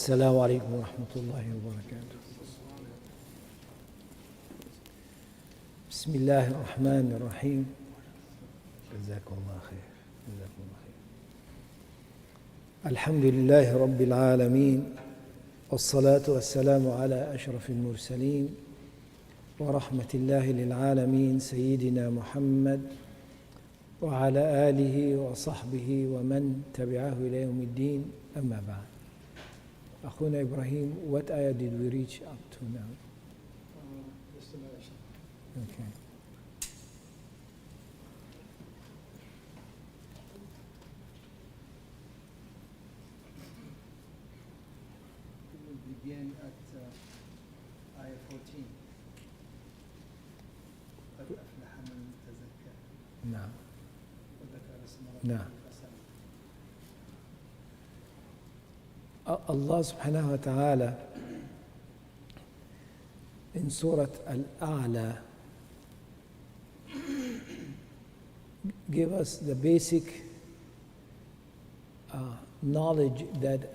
السلام عليكم ورحمة الله وبركاته. بسم الله الرحمن الرحيم. جزاكم الله خير. جزاكم الله خير. الحمد لله رب العالمين، والصلاة والسلام على أشرف المرسلين ورحمة الله للعالمين سيدنا محمد وعلى آله وصحبه ومن تبعه إلى يوم الدين. أما بعد. أخونا إبراهيم, what ayah did we reach up to now? Okay. We will begin at ayah 14. قد أفلح من تزكى نعم. وذكر اسم نعم. ربه فصلى. Allah subhanahu wa ta'ala in Surah Al-A'la give us the basic knowledge that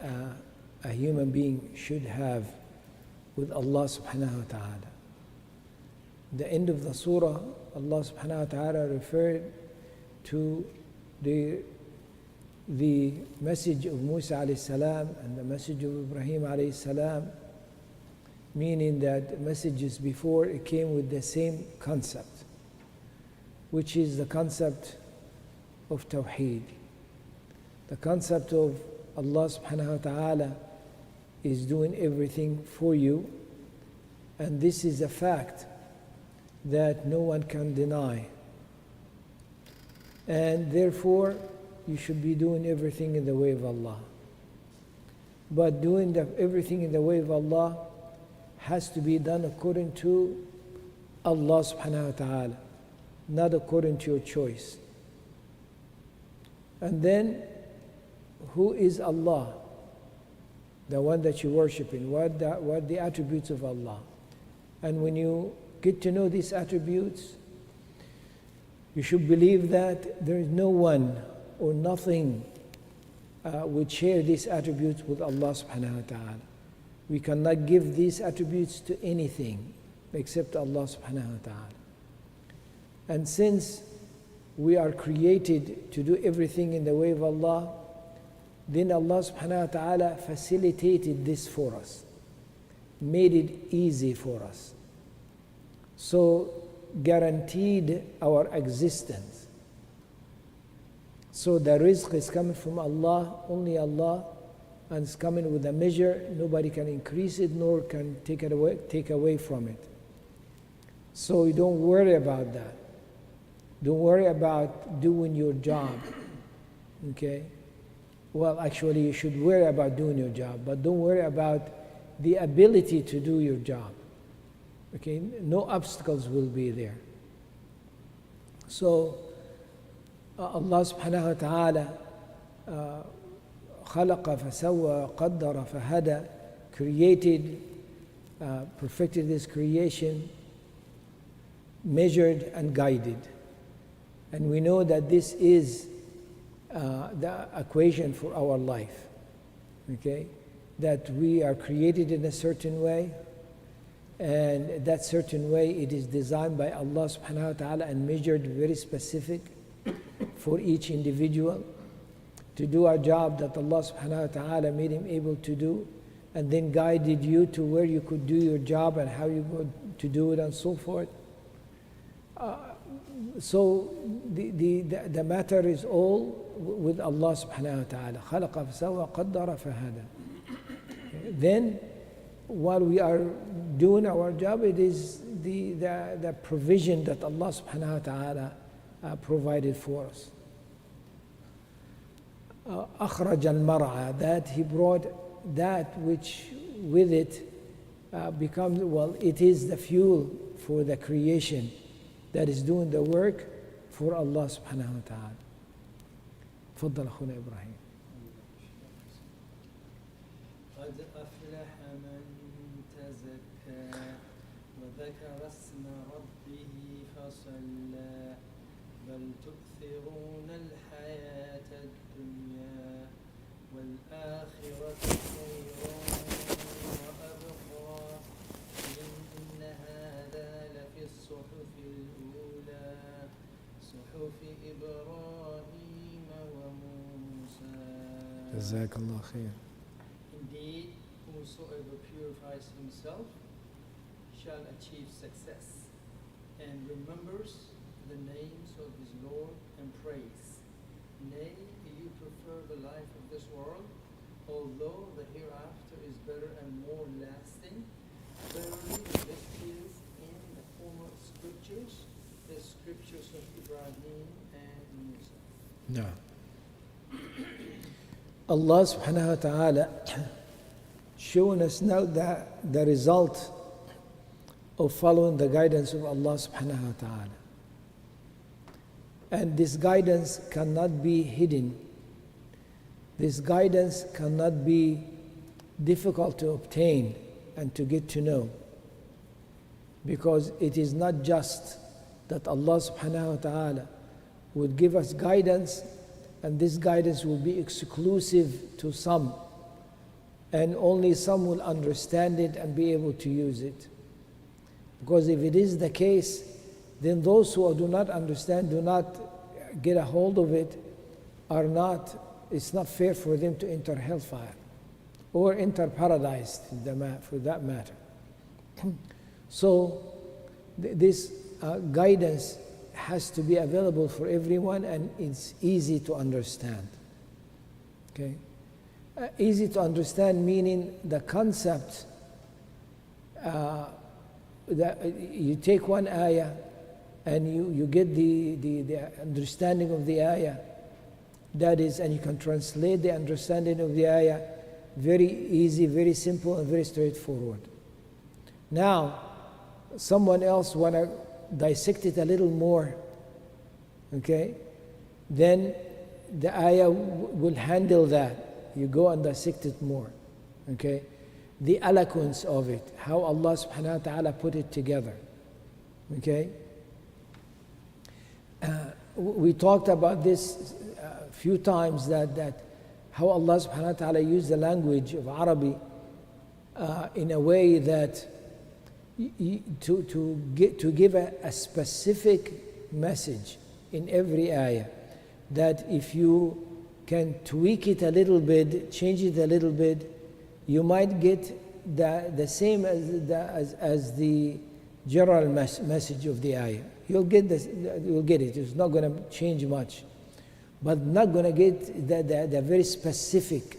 a human being should have with Allah subhanahu wa ta'ala. The end of the surah, Allah subhanahu wa ta'ala referred to the message of Musa alayhi salam and the message of Ibrahim alayhi salam, meaning that messages before it came with the same concept, which is the concept of Tawheed. The concept of Allah subhanahu wa ta'ala is doing everything for you, and this is a fact that no one can deny. And therefore, you should be doing everything in the way of Allah. But doing everything in the way of Allah has to be done according to Allah subhanahu wa ta'ala, not according to your choice. And then, who is Allah? The one that you're worshiping. What the attributes of Allah? And when you get to know these attributes, you should believe that there is no one or nothing would share these attributes with Allah subhanahu wa ta'ala. We cannot give these attributes to anything except Allah subhanahu wa ta'ala. And since we are created to do everything in the way of Allah, then Allah subhanahu wa ta'ala facilitated this for us, made it easy for us. So guaranteed our existence. So the rizq is coming from Allah, only Allah, and it's coming with a measure. Nobody can increase it nor can take away from it. So you don't worry about that. Don't worry about doing your job. Okay? Well, actually, you should worry about doing your job, but don't worry about the ability to do your job. Okay? No obstacles will be there. So, Allah subhanahu wa ta'ala خلق فسوى قدر فهدى, created, perfected this creation, measured and guided. And we know that this is the equation for our life. Okay? That we are created in a certain way, and that certain way it is designed by Allah subhanahu wa ta'ala and measured very specific for each individual to do a job that Allah subhanahu wa ta'ala made him able to do, and then guided you to where you could do your job and how you go to do it and so forth. So the matter is all with Allah subhanahu wa ta'ala. خلق فسوى قدر فهدى. Then while we are doing our job, it is the provision that Allah subhanahu wa ta'ala provided for us. أخرج المرعى, that He brought that which with it becomes, well, it is the fuel for the creation that is doing the work for Allah subhanahu wa ta'ala. تفضل أخونا إبراهيم. قد أفلح من تزكى وذكر اسم ربه فصلى بل تؤثرون الحياة الدنيا والآخرة خير Jazakallah khair. Indeed, whosoever purifies himself shall achieve success and remembers the names of his Lord and prays. Nay, you prefer the life of this world, although the hereafter is better and more lasting. Verily, this is in the former scriptures, the scriptures of Ibrahim and Musa. No. Allah subhanahu wa ta'ala showing us now the result of following the guidance of Allah subhanahu wa ta'ala. And this guidance cannot be hidden. This guidance cannot be difficult to obtain and to get to know. Because it is not just that Allah subhanahu wa ta'ala would give us guidance, and this guidance will be exclusive to some, and only some will understand it and be able to use it. Because if it is the case, then those who do not understand, do not get a hold of it, it's not fair for them to enter hellfire or enter paradise for that matter. So this guidance has to be available for everyone, and it's easy to understand. Okay? Easy to understand meaning the concept that you take one ayah and you get the understanding of the ayah, that is, and you can translate the understanding of the ayah very easy, very simple, and very straightforward. Now, someone else want to dissect it a little more, okay? Then the ayah will handle that. You go and dissect it more, okay? The eloquence of it, how Allah subhanahu wa ta'ala put it together, okay? We talked about this a few times, that how Allah subhanahu wa ta'ala used the language of Arabic in a way that to give a specific message in every ayah, that if you can tweak it a little bit, change it a little bit, you might get the same as the general message of the ayah. You'll get it. It's not going to change much, but not going to get the very specific,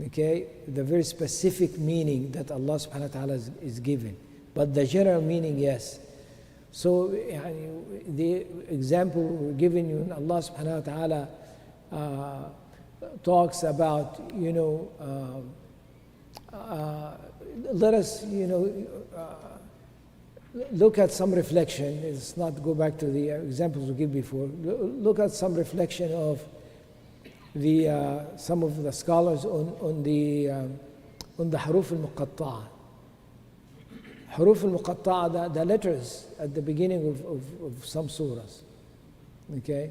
okay, the very specific meaning that Allah subhanahu wa ta'ala is giving. But the general meaning, yes. So the example we're giving you, Allah subhanahu wa ta'ala talks about, let us, look at some reflection. It's not go back to the examples we gave before. Look at some reflection of some of the scholars on the huruf al-muqatta'a. Huruf al-muqatta'a, the letters at the beginning of some surahs. Okay?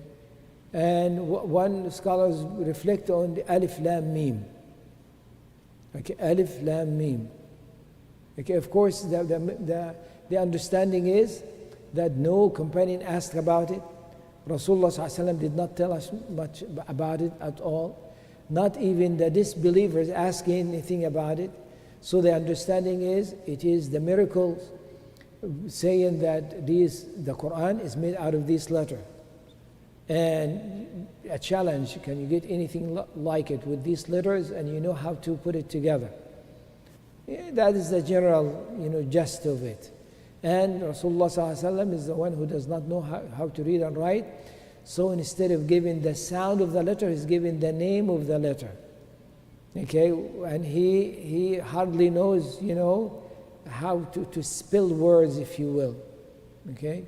And one scholars reflect on the alif lam mim. Okay, alif lam mim. Okay, of course the understanding is that no companion asked about it. Rasulullah ﷺ did not tell us much about it at all. Not even the disbelievers asking anything about it. So the understanding is, it is the miracles saying that the Quran is made out of this letter. And a challenge, can you get anything like it with these letters, and you know how to put it together? Yeah, that is the general gist of it. And Rasulullah ﷺ is the one who does not know how to read and write. So instead of giving the sound of the letter, he's giving the name of the letter. Okay, and he hardly knows, how to spell words, if you will. Okay?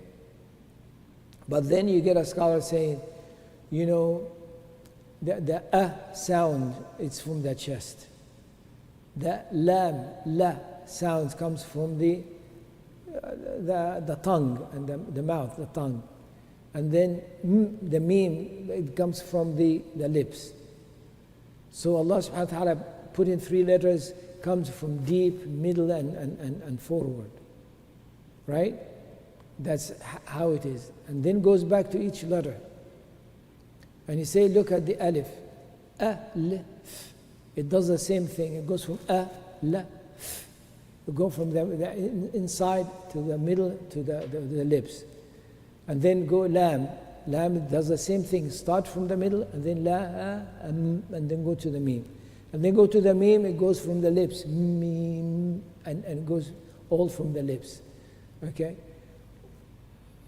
But then you get a scholar saying, the sound, it's from the chest. The la sound comes from the tongue and the mouth, the tongue. And then the mim, it comes from the lips. So Allah subhanahu wa ta'ala put in 3 letters, comes from deep, middle, and forward. Right? That's how it is. And then goes back to each letter. And you say, look at the alif. alif. It does the same thing. It goes from alif. You go from the inside to the middle to the lips. And then go lam. Lam does the same thing. Start from the middle and then la, and then go to the meme. And then go to the meme, it goes from the lips. Meme, and goes all from the lips. Okay?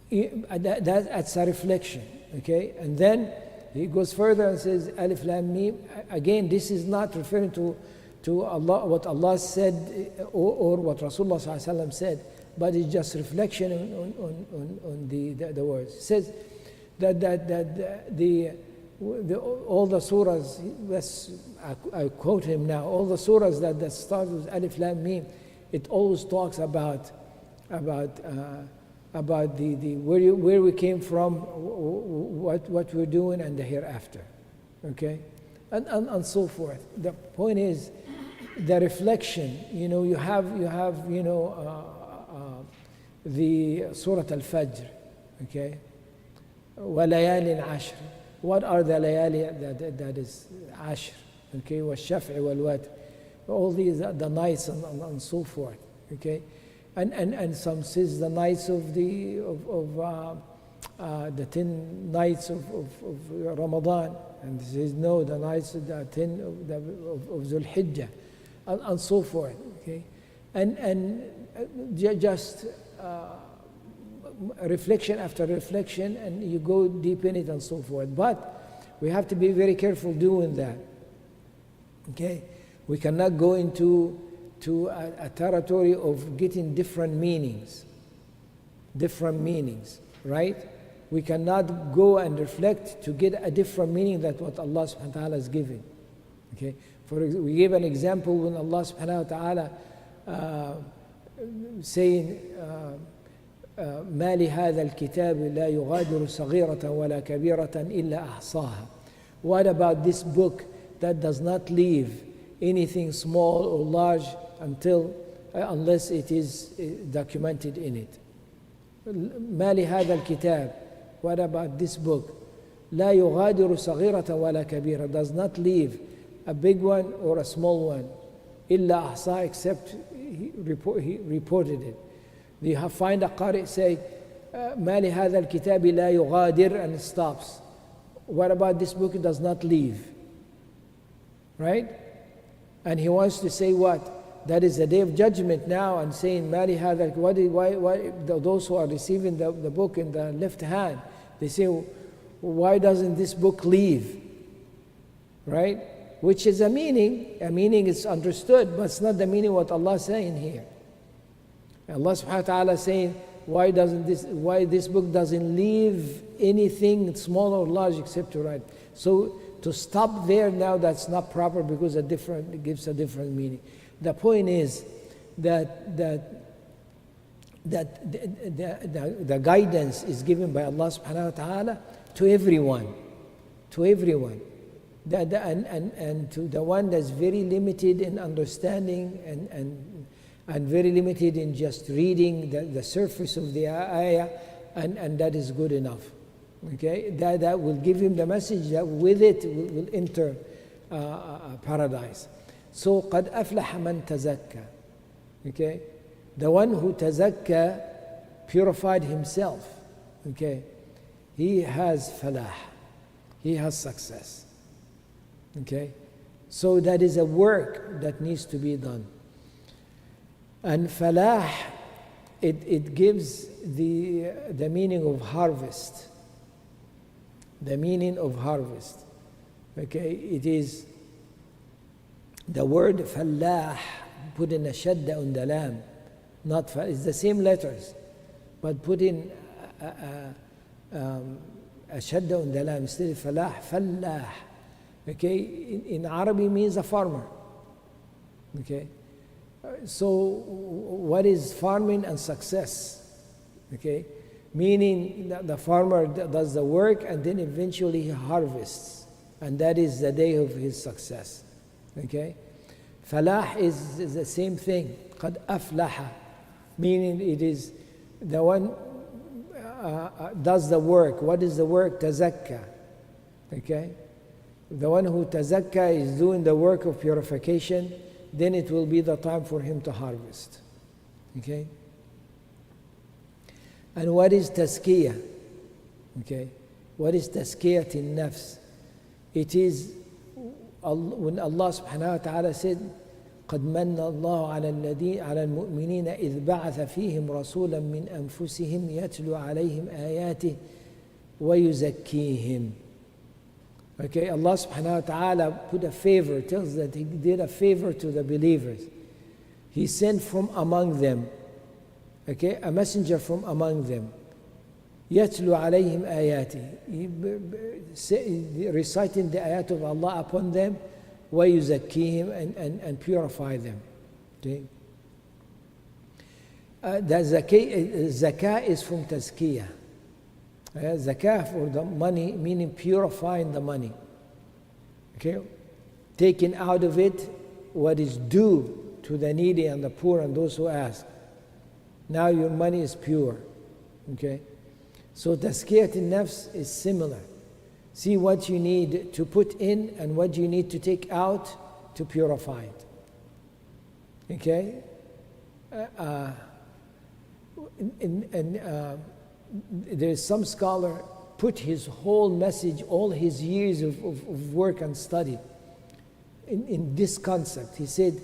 That's a reflection. Okay? And then he goes further and says, Alif Lam Mim. Again, this is not referring to Allah, what Allah said or what Rasulullah ﷺ said, but it's just reflection on the words. It says that all the surahs, I quote him now, all the surahs that start with Alif Lam Mim, it always talks about the where we came from, what we're doing, and the hereafter, okay, and so forth. The point is the reflection. You have the Surah Al-Fajr, okay, وَلَيَالٍ عَشْرٍ. What are the layali? That is Ashr, okay, وَالشَّفْعِ وَالْوَتْرِ. All these are the nights and so forth, okay. And some says the nights of the 10 nights of Ramadan, and says no, the nights of the 10 of Dhul Hijjah, and so forth. Okay, and just reflection after reflection, and you go deep in it and so forth. But we have to be very careful doing that. Okay, we cannot go into a territory of getting different meanings, right? We cannot go and reflect to get a different meaning than what Allah subhanahu wa ta'ala has given. Okay, we gave an example when Allah subhanahu wa ta'ala saying ما لهذا الكتاب لا يغادر صغيرة ولا كبيرة إلا أحصاها. What about this book that does not leave anything small or large unless it is documented in it? ما لهذا الكتاب. What about this book? لا يغادر صغيرة ولا كبيرة. Does not leave a big one or a small one. إلا أحصاها, except he reported it. You find a qari say ما لهذا الكتاب لا يغادر, and it stops. What about this book? It does not leave, right? And he wants to say what? That is the day of judgment now, and saying ما لهذا, why those who are receiving the book in the left hand, they say, why doesn't this book leave, right? Which is a meaning is understood, but it's not the meaning what Allah is saying here. Allah subhanahu wa ta'ala is saying, why this book doesn't leave anything small or large except to write. So to stop there now, that's not proper, because it gives a different meaning. The point is that the guidance is given by Allah subhanahu wa ta'ala to everyone. And to the one that's very limited in understanding and very limited in just reading the surface of the ayah, and that is good enough. Okay, that will give him the message that with it will enter paradise. So قد أفلح من تزكى. Okay, the one who tazakka, purified himself. Okay, he has falah, he has success. Okay, so that is a work that needs to be done. And falah, it gives the meaning of harvest. The meaning of harvest. Okay, it is the word falah, put in a shadda on the lam, not it's the same letters, but put in a shadda on the lam instead of falah. Okay, in Arabic means a farmer. Okay, so what is farming and success? Okay, meaning that the farmer does the work and then eventually he harvests, and that is the day of his success. Okay, falah is the same thing. قد أفلح, meaning it is the one does the work. What is the work? Tazakka. Okay, The one who tazakka is doing the work of purification, then it will be the time for him to harvest. Okay? And what is tazkiyah? Okay? What is tazkiyat in-nafs? It is when Allah subhanahu wa ta'ala said, قد من الله على المؤمنين إذ بعث فيهم رسولا من أنفسهم يتلو عليهم آياته ويزكيهم. Okay, Allah subhanahu wa ta'ala put a favor, tells that He did a favor to the believers. He sent from among them, okay, a messenger from among them. يتلو عليهم آياته, reciting the ayat of Allah upon them, ويزكيهم, and purify them. Okay? The zakah is from tazkiyah. Zakah for the money, meaning purifying the money. Okay? Taking out of it what is due to the needy and the poor and those who ask. Now your money is pure. Okay? So tazkiyat in-nafs is similar. See what you need to put in and what you need to take out to purify it. Okay? There is some scholar put his whole message, all his years of work and study in this concept. He said,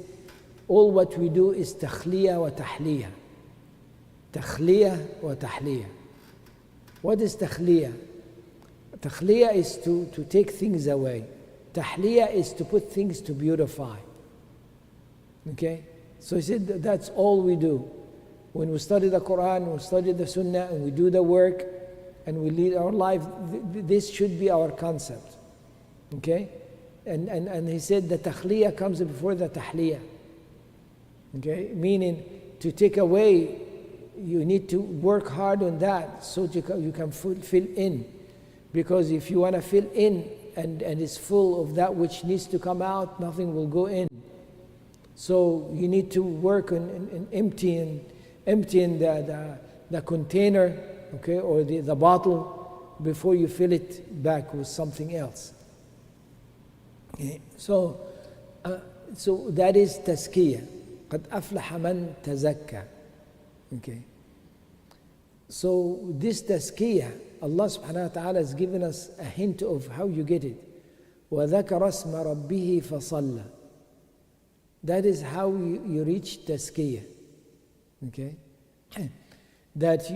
all what we do is takhliya wa tahliya. Takhliya wa tahliya. What is takhliya? Takhliya is to take things away. Tahliya is to put things to beautify. Okay? So he said that's all we do. When we study the Quran, we study the Sunnah, and we do the work, and we lead our life, this should be our concept. Okay? And he said the takhliya comes before the tahliya. Okay? Meaning to take away, you need to work hard on that so you can fill in. Because if you want to fill in and it's full of that which needs to come out, nothing will go in. So you need to work on emptying the container, okay, or the bottle before you fill it back with something else. Okay. So that is tazkiyah. قد أفلح من تزكى. Okay. So this tazkiyah, Allah subhanahu wa ta'ala has given us a hint of how you get it. وَذَكَرَ اسْمَ رَبِّهِ فَصَلَّى. That is how you reach tazkiyah. Okay? That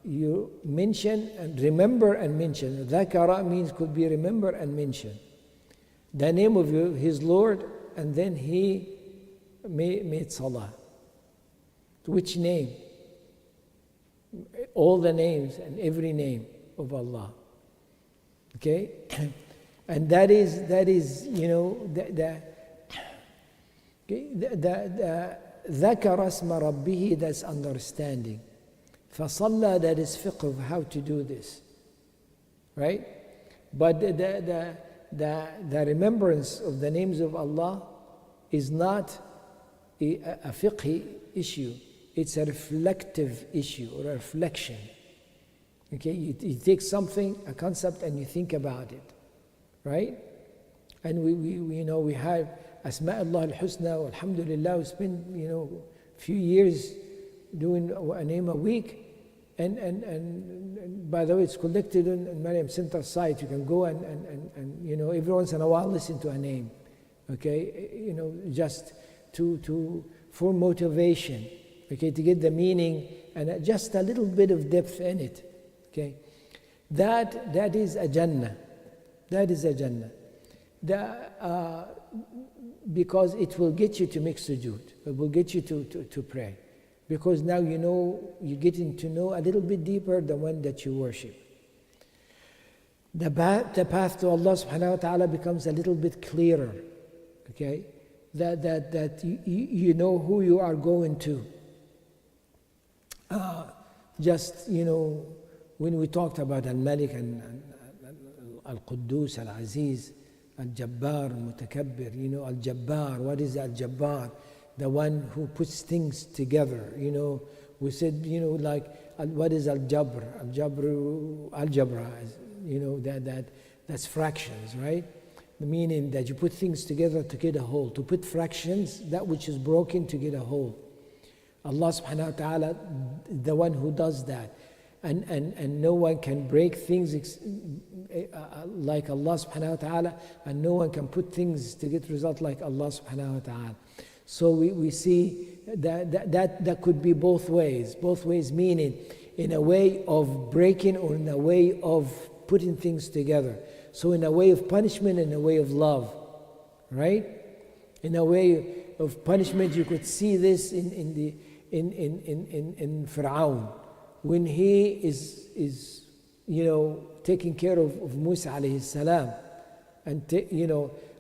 you mention and remember and mention. ذَكَرَ means could be remember and mention. The name of his Lord, and then he made salah. Which name? All the names and every name of Allah. Okay? And that is the ذكر اسم ربه, that's understanding. فصلى, that is fiqh of how to do this. Right? But the remembrance of the names of Allah is not a fiqh issue. It's a reflective issue or a reflection. Okay, you take something, a concept, and you think about it, right? And we have Asma'ullah al-Husna, alhamdulillah, we spend a few years doing a name a week, and by the way, it's collected on Maryam Center site. You can go and every once in a while listen to a name, okay? Just for motivation. Okay, to get the meaning and just a little bit of depth in it. Okay, that is a Jannah. That is a Jannah. Because it will get you to make sujood. It will get you to pray. Because now you're getting to know a little bit deeper the one that you worship. The path to Allah subhanahu wa ta'ala becomes a little bit clearer. Okay, that you know who you are going to. When we talked about Al-Malik and Al-Quddus, Al-Aziz, Al-Jabbar, Al-Mutakabbir, Al-Jabbar, what is Al-Jabbar? The one who puts things together, we said, like, what is Al-Jabr? Al-Jabra, that's fractions, right? Meaning that you put things together to get a whole. To put fractions, that which is broken, to get a whole. Allah subhanahu wa ta'ala, the one who does that. And no one can break things like Allah subhanahu wa ta'ala, and no one can put things to get result like Allah subhanahu wa ta'ala. So we see that could be both ways. Both ways meaning in a way of breaking or in a way of putting things together. So in a way of punishment, in a way of love, right? In a way of punishment, you could see this in Fir'aun when he is taking care of Musa alayhi salam, and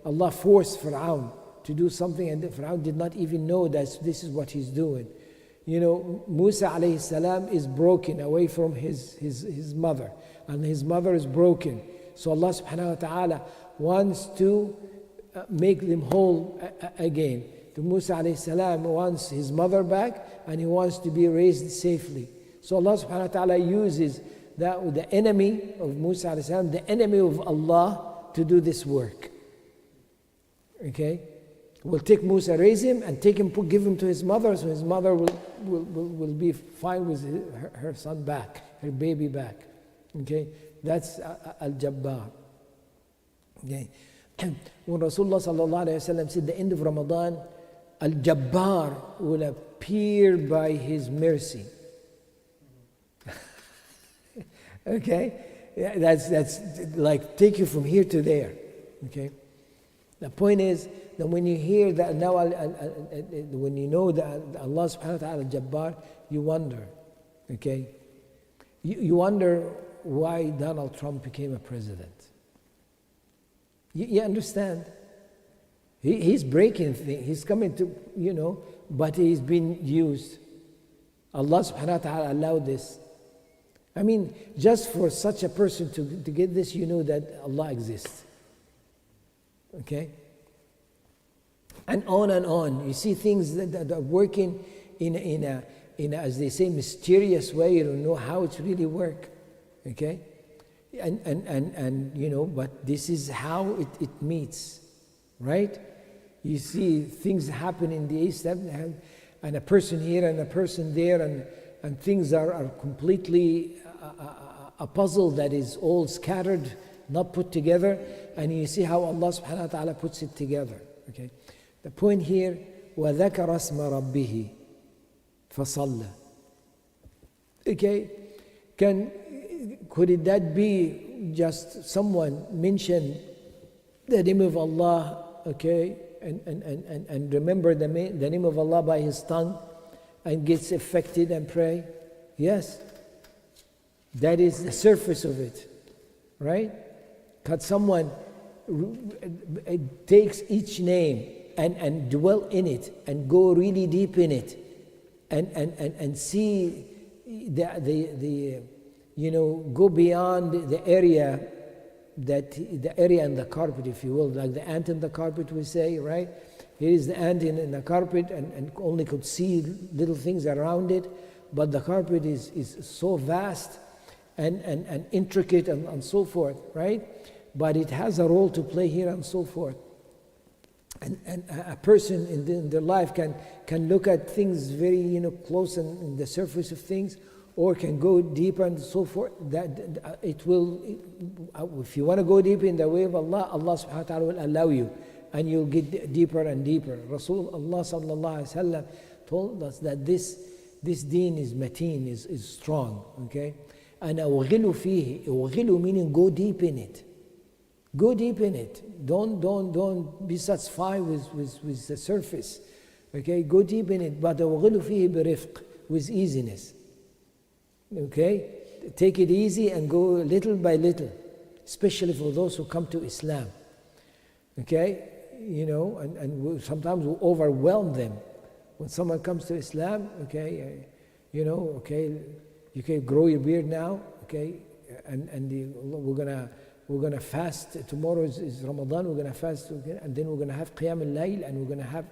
Allah forced Fir'aun to do something, and Fir'aun did not even know that this is what he's doing. Musa alayhi salam is broken away from his mother, and his mother is broken. So Allah subhanahu wa ta'ala wants to make them whole again. The Musa alayhi salam wants his mother back, and he wants to be raised safely. So Allah subhanahu wa ta'ala uses the enemy of Musa alayhi salam, the enemy of Allah, to do this work. Okay? We'll take Musa, raise him, and give him to his mother, so his mother will be fine with her son back, her baby back. Okay? That's Al-Jabbar. Okay? When Rasulullah sallallahu alayhi wa sallam said the end of Ramadan, Al-Jabbar will appear by his mercy. Okay? That's like take you from here to there. Okay? The point is that when you hear that now, when you know that Allah subhanahu wa ta'ala Jabbar, you wonder. Okay? You wonder why Donald Trump became a president. You understand? He's breaking things. He's coming to, but he's been used. Allah subhanahu wa ta'ala allowed this. I mean, just for such a person to get this, you know that Allah exists. Okay? And on. You see things that are working in a, as they say, mysterious way. You don't know how it's really work. Okay? And but this is how it meets. Right? You see things happen in the East, and a person here and a person there, and things are completely a puzzle that is all scattered, not put together, and you see how Allah subhanahu wa ta'ala puts it together. Okay? The point here, وَذَكَرَ اسْمَ رَبِّهِ فَصَلَّى. Okay? Could that be just someone mention the name of Allah, okay, and remember the name of Allah by his tongue and gets affected and pray? Yes. That is the surface of it, right? Because someone takes each name and dwell in it and go really deep in it and see go beyond the area in the carpet, if you will, like the ant in the carpet, we say, right? Here is the ant in the carpet and only could see little things around it, but the carpet is so vast and intricate and so forth, right? But it has a role to play here and so forth. And a person in their life can look at things very close and in the surface of things, or can go deeper and so forth. That it will, if you want to go deep in the way of Allah, Allah subhanahu wa ta'ala will allow you, and you'll get deeper and deeper. Rasulullah sallallahu alaihi wasallam told us that this deen is mateen, is strong. Okay, and awghilu fihi, awghilu meaning go deep in it. Go deep in it. Don't be satisfied with the surface. Okay, go deep in it. But awghilu fihi birifq, with easiness. Okay, take it easy and go little by little, especially for those who come to Islam. Okay, and sometimes we overwhelm them. When someone comes to Islam, okay, okay, you can grow your beard now, okay, and we're gonna fast. Tomorrow is Ramadan. We're gonna fast, okay, and then we're gonna have Qiyam al-Layl, and we're gonna have,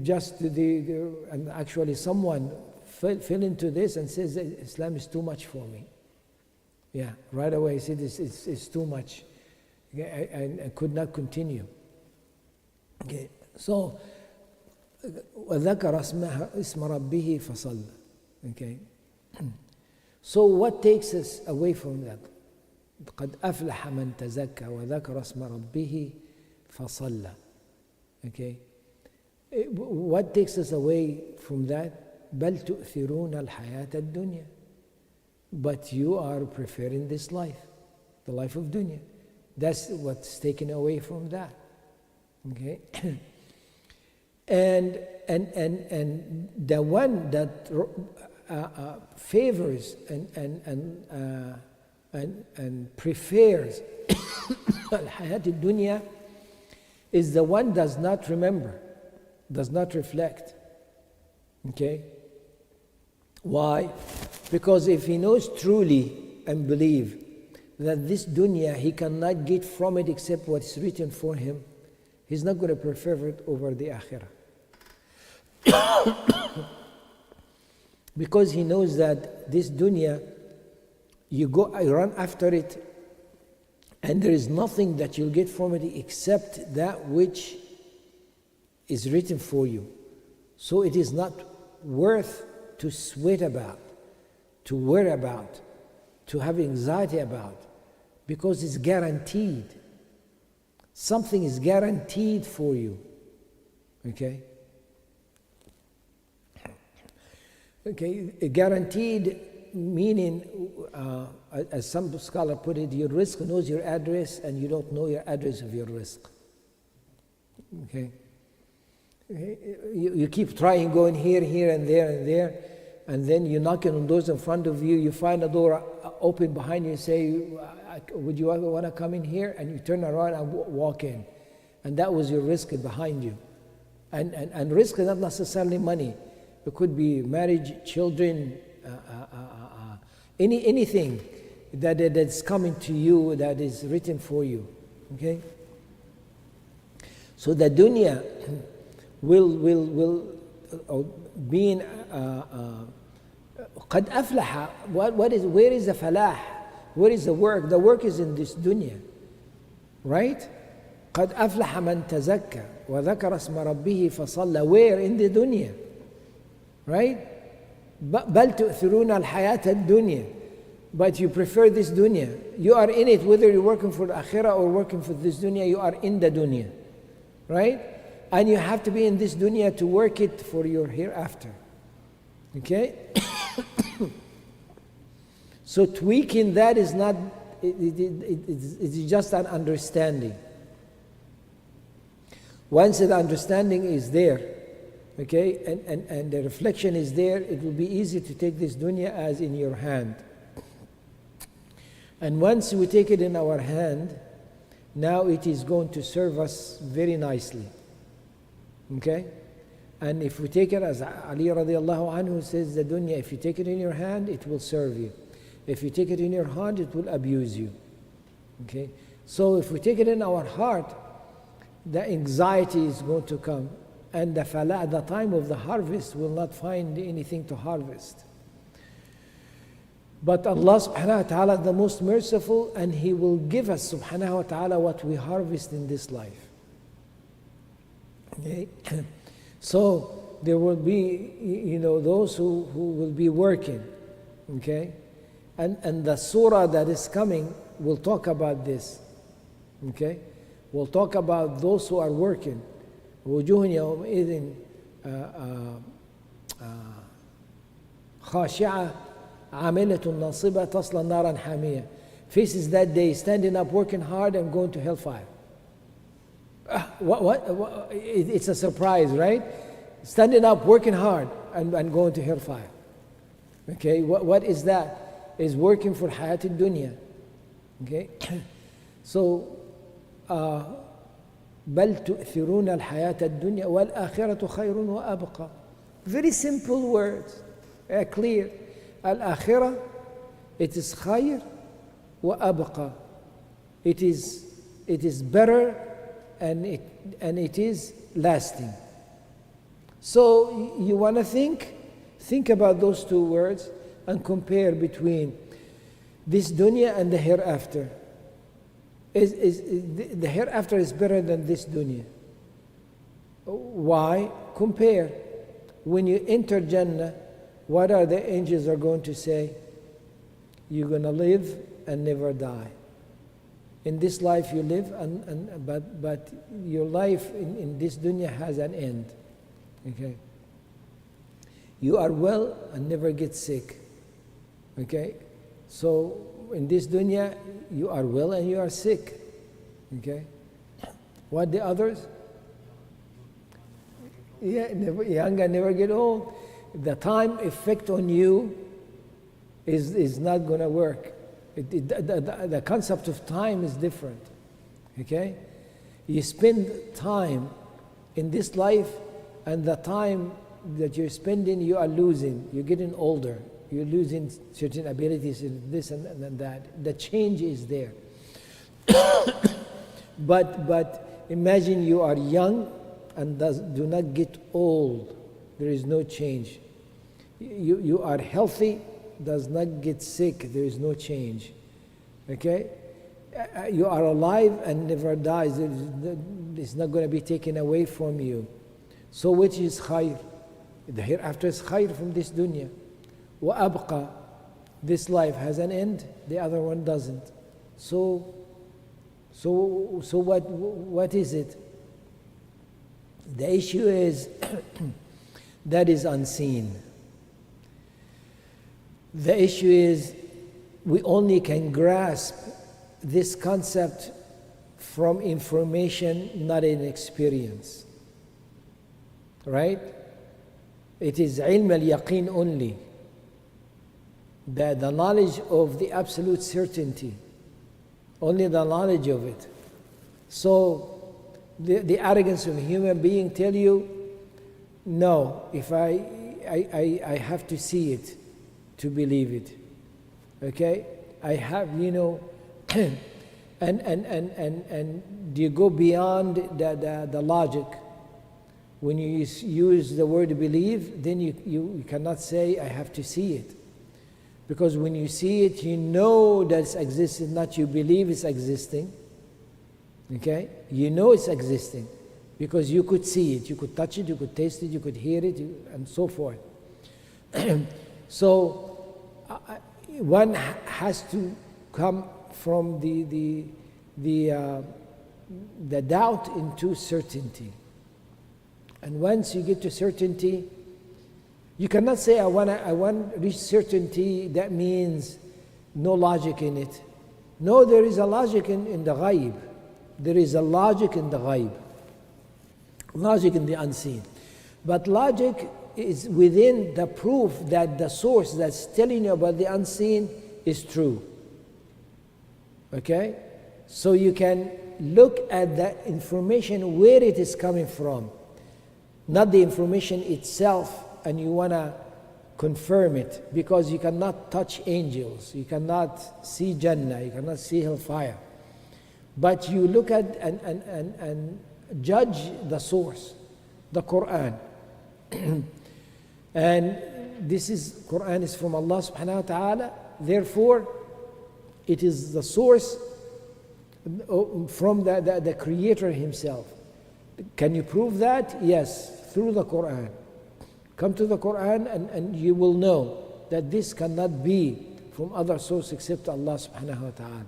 just and actually someone fell into this and says that Islam is too much for me. Yeah, right away he said it's too much. Okay, I could not continue. Okay, so وذكر اسم ربه فصلى. Okay. So what takes us away from that? قد أفلح من تزكى وذكر اسم ربه فصلى. Okay. What takes us away from that? بل تؤثرون الحياة الدنيا. But you are preferring this life, the life of dunya. That's what's taken away from that. Okay. And the one that favors and prefers الحياة الدنيا is the one does not remember, does not reflect. Okay? Why? Because if he knows truly and believe that this dunya he cannot get from it except what's written for him, he's not going to prefer it over the akhirah. Because he knows that this dunya, you run after it, and there is nothing that you'll get from it except that which is written for you. So it is not worth to sweat about, to worry about, to have anxiety about, because it's guaranteed. Something is guaranteed for you. Okay? Okay, guaranteed meaning, as some scholar put it, your risk knows your address and you don't know your address of your risk. Okay? You keep trying, going here, here, and there, and then you're knocking on doors in front of you, you find a door open behind you, say, would you ever want to come in here? And you turn around and walk in. And that was your risk behind you. And risk is not necessarily money. It could be marriage, children, anything that's coming to you that is written for you. Okay? So the dunya will being قد أفلح. Where is the falah? Where is the work? The work is in this dunya. Right? قد أفلح من تزكى وذكر اسم ربه فصلى. Where? In the dunya. Right? بل تؤثرون الحياة الدنيا. But you prefer this dunya. You are in it, whether you're working for the akhirah or working for this dunya, you are in the dunya. Right? And you have to be in this dunya to work it for your hereafter. Okay? So tweaking that is not, it's just an understanding. Once the understanding is there, okay, and the reflection is there, it will be easy to take this dunya as in your hand. And once we take it in our hand, now it is going to serve us very nicely. Okay? And if we take it, as Ali radiallahu anhu says, the dunya, if you take it in your hand, it will serve you. If you take it in your heart, it will abuse you. Okay? So if we take it in our heart, the anxiety is going to come. And the falah, at the time of the harvest, will not find anything to harvest. But Allah subhanahu wa ta'ala is the most merciful, and He will give us subhanahu wa ta'ala what we harvest in this life. Okay? So there will be, those who will be working. Okay? And the surah that is coming will talk about this. Okay? We'll talk about those who are working. وجوه يومئذ خاشعة عاملة ناصبة تصلى نارا حامية. Faces that day, standing up, working hard, and going to hellfire. What? It's a surprise, right? Standing up, working hard, and going to hellfire. Okay, what is that? Is working for Hayat al-Dunya. Okay, so بل تؤثرون الحياة الدنيا والآخرة خير وأبقى. Very simple words, clear. الآخرة, it is خير وأبقى. It is better and it is lasting. So you want to think about those two words and compare between this dunya and the hereafter. The hereafter is better than this dunya. Why? Compare. When you enter Jannah, what are the angels are going to say? You're going to live and never die. In this life you live, but your life in this dunya has an end. Okay? You are well and never get sick. Okay? So in this dunya, you are well and you are sick. Okay? What the others? Yeah, never young and never get old. The time effect on you is not going to work. The concept of time is different. Okay? You spend time in this life, and the time that you're spending, you are losing. You're getting older. You're losing certain abilities in this and that. The change is there. But imagine you are young and do not get old. There is no change. You are healthy, does not get sick. There is no change. Okay? You are alive and never dies. It's not going to be taken away from you. So which is khayr? The hereafter is khayr from this dunya. وَأَبْقَى. This life has an end, the other one doesn't. So what is it? The issue is that is unseen. The issue is we only can grasp this concept from information, not in experience. Right? It is ilm al-yaqeen only. The knowledge of the absolute certainty. Only the knowledge of it. So the arrogance of a human being tell you, no, if I have to see it to believe it. Okay? I have, and you go beyond the logic. When you use the word believe, then you cannot say I have to see it. Because when you see it, you know that it's existing, not you believe it's existing. Okay? You know it's existing because you could see it, you could touch it, you could taste it, you could hear it, and so forth. So one has to come from the doubt into certainty. And once you get to certainty, you cannot say, I want to reach certainty, that means no logic in it. No, there is a logic in the ghaib. There is a logic in the ghaib. Logic in the unseen. But logic is within the proof that the source that's telling you about the unseen is true. Okay? So you can look at the information where it is coming from, not the information itself, and you want to confirm it, because you cannot touch angels, you cannot see Jannah, you cannot see hellfire. But you look at and judge the source, the Quran. And Quran is from Allah subhanahu wa ta'ala, therefore it is the source from the Creator Himself. Can you prove that? Yes, through the Quran. Come to the Quran and you will know that this cannot be from other source except Allah subhanahu wa ta'ala.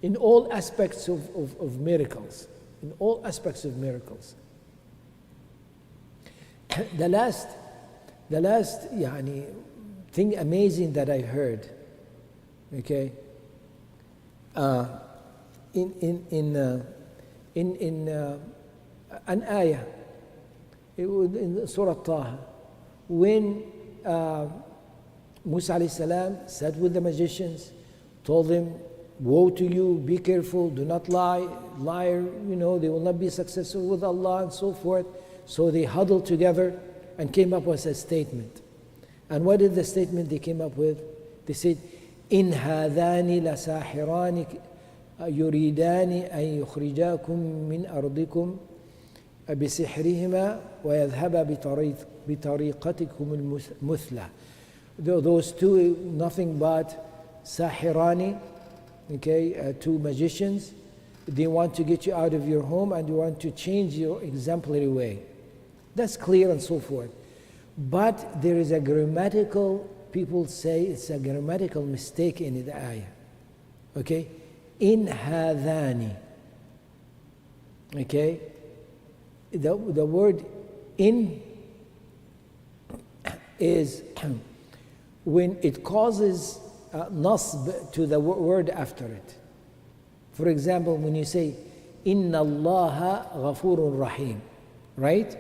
In all aspects of miracles. In all aspects of miracles. The last thing amazing that I heard, okay, in an ayah, in Surah Taha, when Musa alayhi salam sat with the magicians, told them, woe to you, be careful, do not lie, liar, they will not be successful with Allah, and so forth. So they huddled together and came up with a statement. And what is the statement they came up with? They said, إن هذان لساحران يريدان أن يخرجاكم من أرضكم بسحرهما ويذهبا بطريقتكم المثلى. Those two, nothing but sahirani, okay, two magicians. They want to get you out of your home and they want to change your exemplary way. That's clear and so forth. But there is a grammatical, people say it's a grammatical mistake in the ayah. Okay? In hadani. Okay? The word in is when it causes nasb to the word after it. For example, when you say, Inna Allaha ghafurun rahim, right?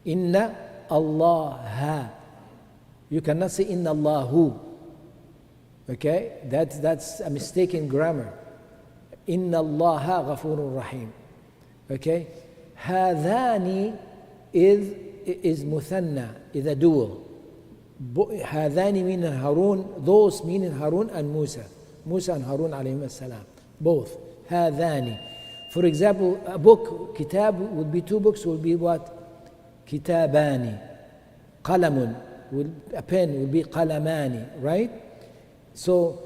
Inna Allaha. You cannot say Inna Allahu. Okay? That's a mistake in grammar. Inna Allaha ghafurun rahim. Okay? Hadani is muthanna, is a dual. Hadani meaning Harun, those meaning Harun and Musa. Musa and Harun alayhim as-salam. Both. Hadani. For example, a book, kitab would be two books, would be what? Kitabani. Qalamun. A pen would be qalamani, right? So,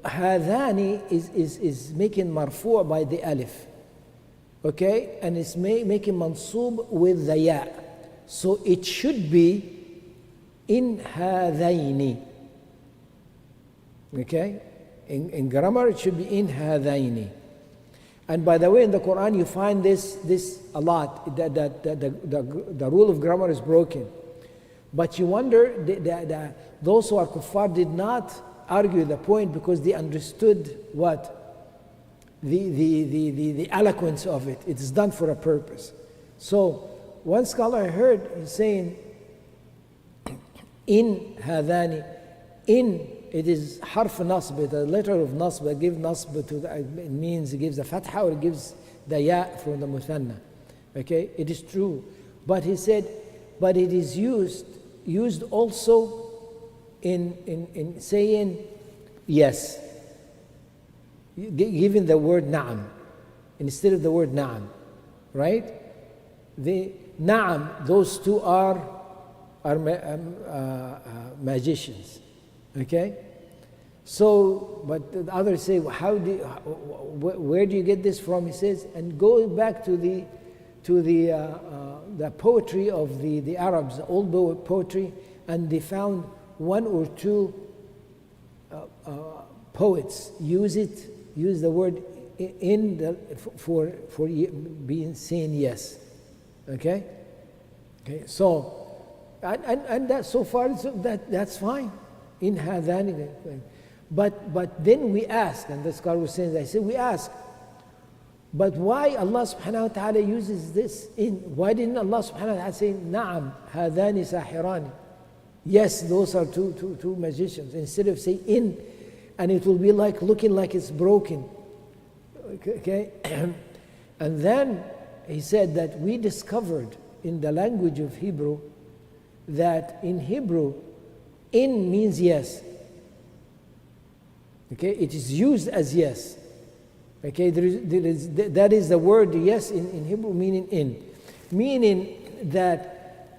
hadani is making marfu' by the alif. Okay? And it's making mansub with the ya. So it should be in hadaini. Okay? In grammar, it should be in hadaini. And by the way, in the Quran, you find this a lot, that the rule of grammar is broken. But you wonder, those who are kuffar did not argue the point because they understood what? The eloquence of it. It is done for a purpose. So, one scholar I heard is saying, in hadani, in, it is harf nasb, the letter of nasb, it gives nasb to the, it means it gives the fatha or it gives the ya from the muthanna. Okay, it is true. But he said, but it is used also in saying yes, giving the word na'am instead of the word na'am, right? The na'am, those two are magicians, okay? So, but the others say, where do you get this from? He says, and go back to the poetry of the Arabs, the old poetry, and they found one or two poets use the word in for being saying yes. Okay? Okay, so and that so far that's fine. In hadani. But then we ask, and the scholar was saying, I said we ask, but why Allah subhanahu wa ta'ala uses this in? Why didn't Allah subhanahu wa ta'ala say, Na'am, hadani sahirani? Yes, those are two magicians. Instead of saying in, and it will be like looking like it's broken. Okay? And then he said that we discovered in the language of Hebrew that in Hebrew, in means yes. Okay? It is used as yes. Okay? That is the word yes in Hebrew meaning in. Meaning that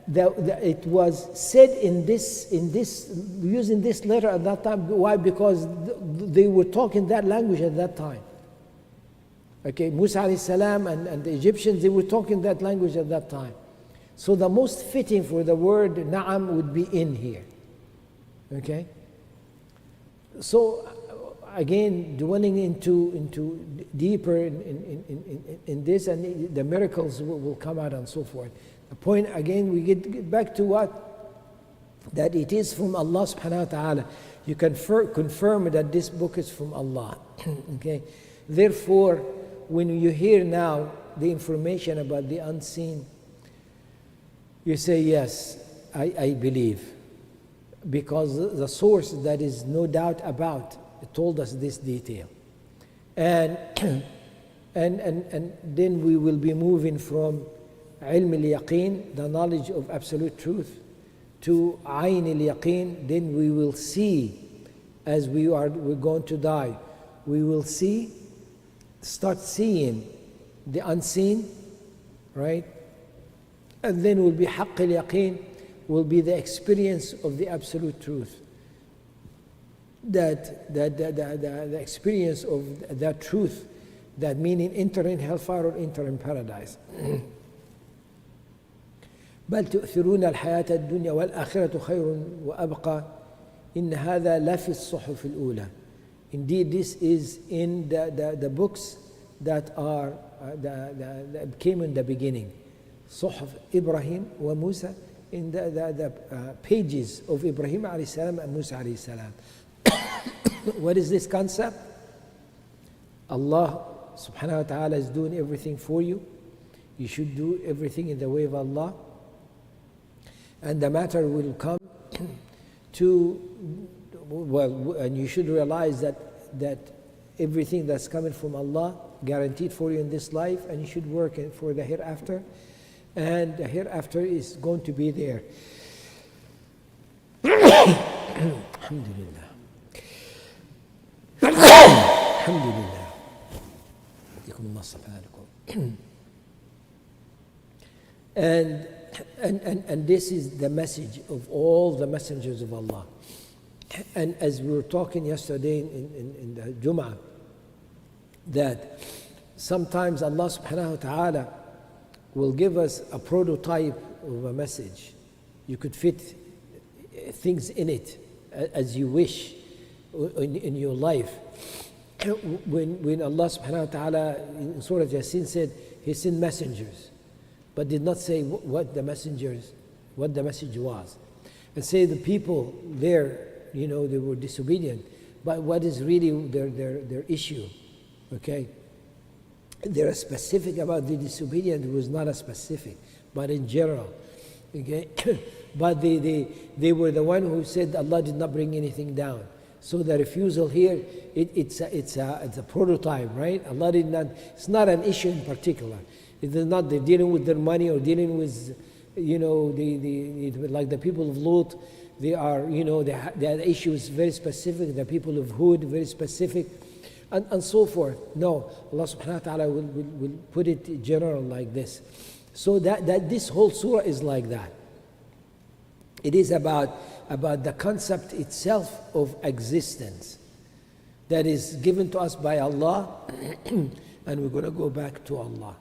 it was said in this using this letter at that time. Why? Because they were talking that language at that time. Okay, Musa alayhi salam and the Egyptians, they were talking that language at that time. So the most fitting for the word na'am would be in here. Okay? So again, dwelling into deeper in this, and the miracles will come out and so forth. The point again, we get back to what? That it is from Allah subhanahu wa ta'ala. You can confirm that this book is from Allah. Okay? Therefore, when you hear now the information about the unseen, you say, yes, I believe. Because the source that is no doubt about told us this detail. And then we will be moving from ilm al-yaqeen, the knowledge of absolute truth, to ayn al-yaqeen. Then we will see, as we're going to die, we will start seeing the unseen, right? And then will be haqq al-yaqeen, will be the experience of the absolute truth. the experience of that truth, that meaning enter in hellfire or enter in paradise. بل تؤثرون الحياة الدنيا والآخرة خير وأبقى إن هذا لفي الصحف الأولى. Indeed, this is in the books that are that came in the beginning. صحف إبراهيم وموسى, in the pages of Ibrahim alayhi salam and Musa alayhi salam. What is this concept? Allah subhanahu wa ta'ala is doing everything for you. You should do everything in the way of Allah. And the matter will come to, well, and you should realize that everything that's coming from Allah guaranteed for you in this life, and you should work for the hereafter, and the hereafter is going to be there. Alhamdulillah. Alhamdulillah. And this is the message of all the messengers of Allah. And as we were talking yesterday in the Jum'ah, that sometimes Allah subhanahu wa ta'ala will give us a prototype of a message. You could fit things in it as you wish in your life. When Allah subhanahu wa ta'ala in Surah Yasin said He sent messengers, but did not say what the message was. And say the people there, they were disobedient. But what is really their issue? Okay? They're specific about the disobedient. It was not a specific, but in general. Okay? But they were the one who said Allah did not bring anything down. So the refusal here, it's a prototype, right? Allah did not, it's not an issue in particular. It is not they're dealing with their money or dealing with, like the people of Lut, they are, the issue is very specific. The people of Hud, very specific, and so forth. No, Allah subhanahu wa ta'ala will put it general like this. So that this whole surah is like that. It is about the concept itself of existence that is given to us by Allah, and we're going to go back to Allah.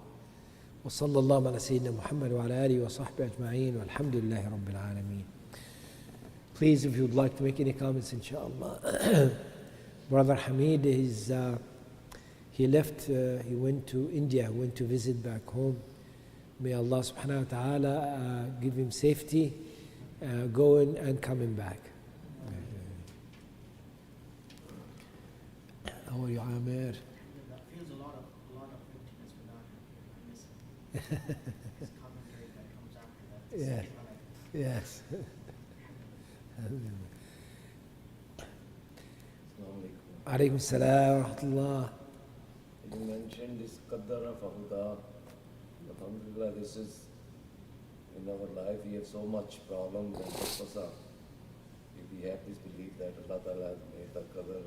وصلى الله على سيدنا محمد وعلى آله وصحبه أجمعين والحمد لله رب العالمين. Please, if you'd like to make any comments, inshallah. Brother Hamid he left, he went to India, went to visit back home. May Allah subhanahu wa ta'ala give him safety, going and coming back. How are you, Amir? Feels a lot of emptiness without him. I miss him. His commentary that comes after that. Yeah. It's like, Yes. Alaykum salam wa rahmatullah. You mentioned this Qaddara Fahuda. Alhamdulillah, this is in our life we have so much problems and purpose. If we have this belief that Allah Ta'ala has made the Qadar and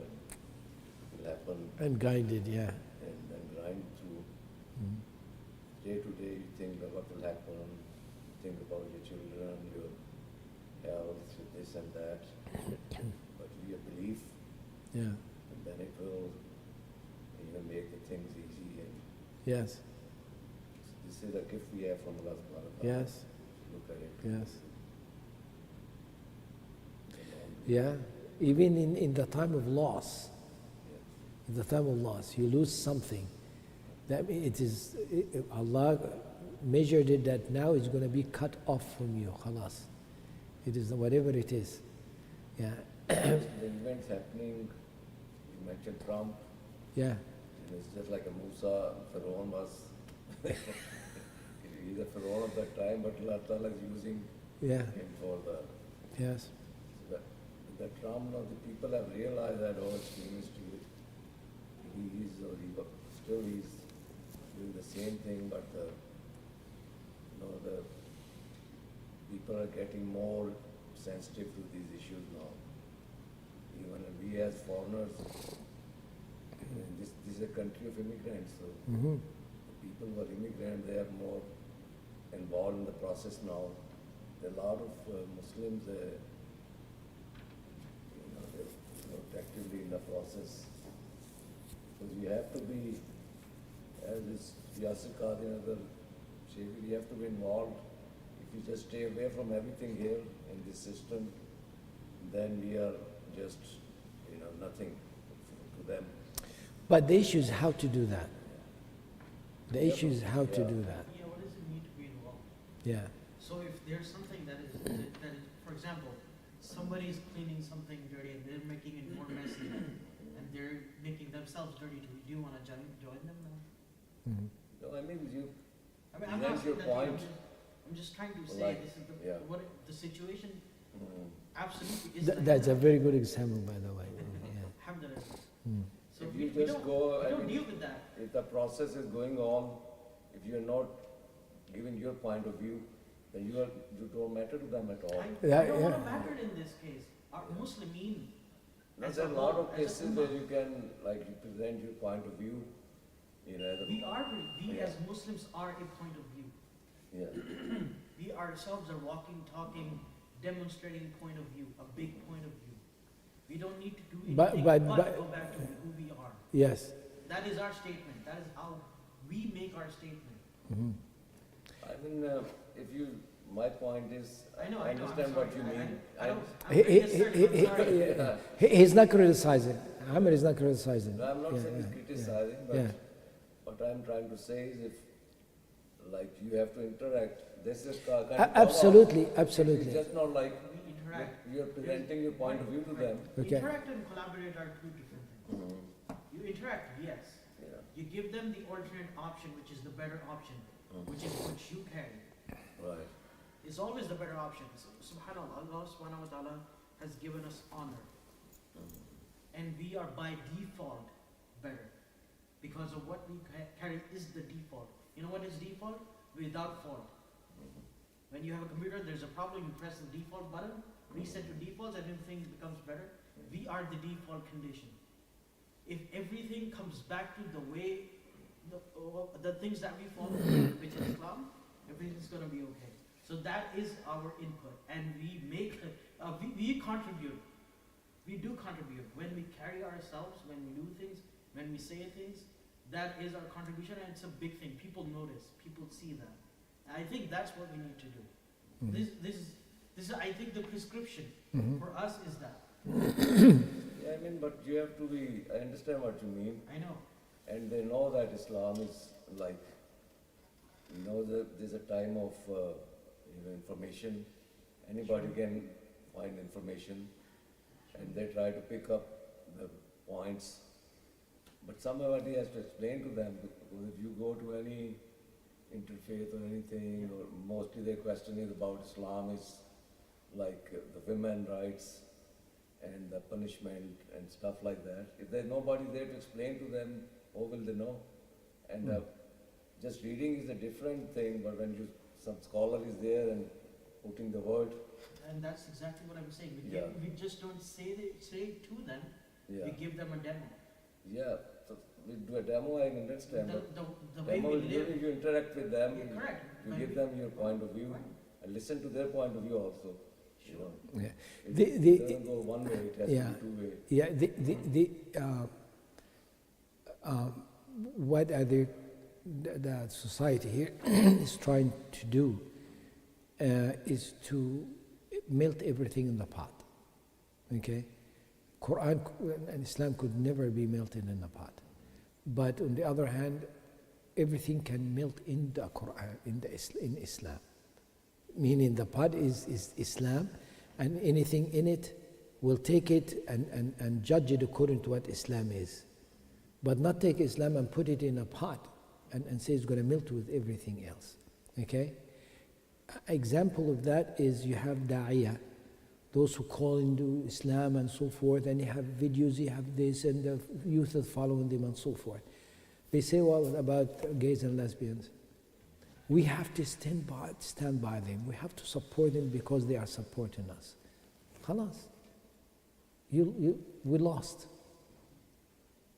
it will happen And guided, yeah. and grind through day to day, you think that what will happen, you think about your children, your health, this and that. But we have belief, Yeah. and then it will make the things easy. And Yes. this is a gift we have from Allah Subhanahu wa Ta'ala. Yes. Look at it. Yes. Yeah. Even in the time of loss, in the time of loss, you lose something. That it is Allah measured it that now it's going to be cut off from you. Khalas. It is whatever it is. Yeah. The events happening, you mentioned Trump, Yeah. and it's just like a Musa, Pharaoh was, he's a Pharaoh of that time, but Allah Ta'ala is using Yeah. him for Yes. the Trump, now the people have realized that, oh, it's stupid. Still he's doing the same thing, but the people are getting more sensitive to these issues now. Even we as foreigners, this is a country of immigrants, so Mm-hmm. the people who are immigrants, they are more involved in the process now. There are a lot of Muslims, actively in the process. Because you have to be, as this Yasir Qadi and other Sheikh, you have to be involved. If you just stay away from everything here in this system, then we are just, nothing to them. But the issue is how to do that. The Yeah, issue is how to yeah. do that. Yeah, what does it mean to be involved? Yeah. So if there's something that is, for example, somebody's cleaning something dirty and they're making it more messy and they're making themselves dirty, do you want to join them now? Mhm. No, I mean, you, I mean, I'm That's not your saying that to you, point. I'm just trying to say Like, this is yeah. the situation mm, absolutely is. That's a very good example, by the way. Alhamdulillah. Yeah. Mm. So if we, you we just don't, go, we I don't mean, deal with that. if the process is going on, if you're not giving your point of view, then you don't matter to them at all. Yeah, I don't want to yeah. matter in this case. Our Muslimin, There's as a a lot whole, of as a cases where ummah, you can, you present your point of view, we Yeah. as Muslims are a point of view. yeah. We ourselves are walking, talking, demonstrating point of view, a big point of view. We don't need to do anything But- but- go back to who we are. Yes. That is our statement. That is how we make our statement. Mhm. I mean, my point is, I know, I I know. I'm understand what you sorry. mean. I don't, I'm He- very he- assertive, he- I'm sorry. Yeah. He's not criticizing. Ahmed is not criticizing. No, I'm not Yeah, saying yeah, it's yeah. criticizing, but Yeah. what I'm trying to say is if, you have to interact, this is kind of Absolutely, It's absolutely. just not like We interact. you're presenting your point of view to them. Okay. Interact and collaborate are two different things. You interact, yes. Yeah. You give them the alternate option, which is the better option, which is what you carry. Right. It's always the better option. Subhanallah, Allah subhanahu wa ta'ala has given us honor. And we are by default better. Because of what we carry is the default. You know what is default? Without fault. When you have a computer, there's a problem, you press the default button, reset your defaults, and everything becomes better. We are the default condition. If everything comes back to the way, the things that we follow, which is Islam, everything's going to be okay. So that is our input, and we make, we contribute. We do contribute. When we carry ourselves, when we do things, when we say things, that is our contribution, and it's a big thing. People notice, people see that. And I think that's what we need to do. Mhm. This is, I think, the prescription Mhm. for us is that. Yeah, I mean, but you have to be, I understand what you mean, I know. and they know that Islam is that there's a time of, information. Anybody can find information, and they try to pick up the points. But somebody has to explain to them, because if you go to any interfaith or anything, or mostly their question is about Islam is the women rights and the punishment and stuff like that. If there's nobody there to explain to them, how will they know? And just reading is a different thing, but when some scholar is there and putting the word, And that's exactly what I'm saying. Yeah. We just don't say it to them. yeah, We give them a demo. yeah. So we do a demo, I understand, but The way demo we is live. you interact with them, Yeah, correct. you When give we- them your point of view, Right. and listen to their point of view also. You Sure. know. Yeah. It The- doesn't go one way, it has Yeah. to be two-way. Yeah, what are the society here is trying to do is to melt everything in the pot. Okay, Quran and Islam could never be melted in the pot, but on the other hand, everything can melt in the Quran in Islam. Meaning the pot is Islam, and anything in it will take it and judge it according to what Islam is. But not take Islam and put it in a pot and say it's going to melt with everything else. Okay? Example of that is you have da'iyah, those who call into Islam and so forth, and you have videos, you have this, and the youth is following them and so forth. They say, well, about gays and lesbians. We have to stand by them. We have to support them because they are supporting us. Khalas. We lost.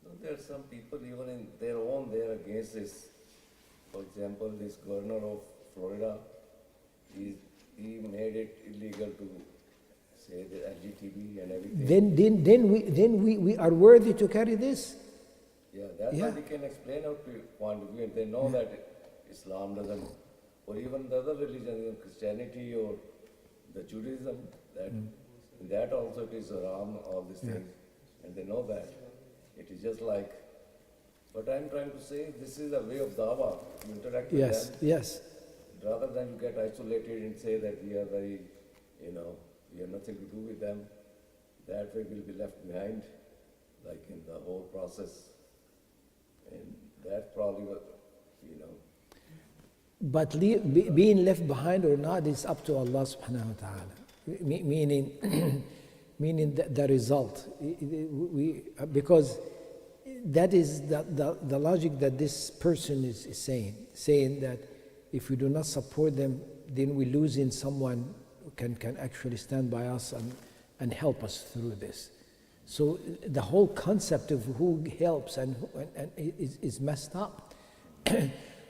No, there are some people even in their own, they're against this. For example, this governor of Florida, he made it illegal to say the LGTB and everything. then we are worthy to carry this. Yeah, that's Yeah. why we can explain our point of view, and they know that Islam doesn't, or even the other religions, even Christianity or the Judaism, that in that also it is haram, all these things, and they know that. It is just like, but I'm trying to say this is a way of dawah, you interact with Yes, them, yes. rather than you get isolated and say that we are very, we have nothing to do with them. That way we'll be left behind, like in the whole process. And that's probably what, But being left behind or not is up to Allah subhanahu wa ta'ala. Meaning the result. Because that is the logic that this person is saying that if we do not support them, then we lose in someone who can actually stand by us and help us through this. So the whole concept of who helps and is messed up.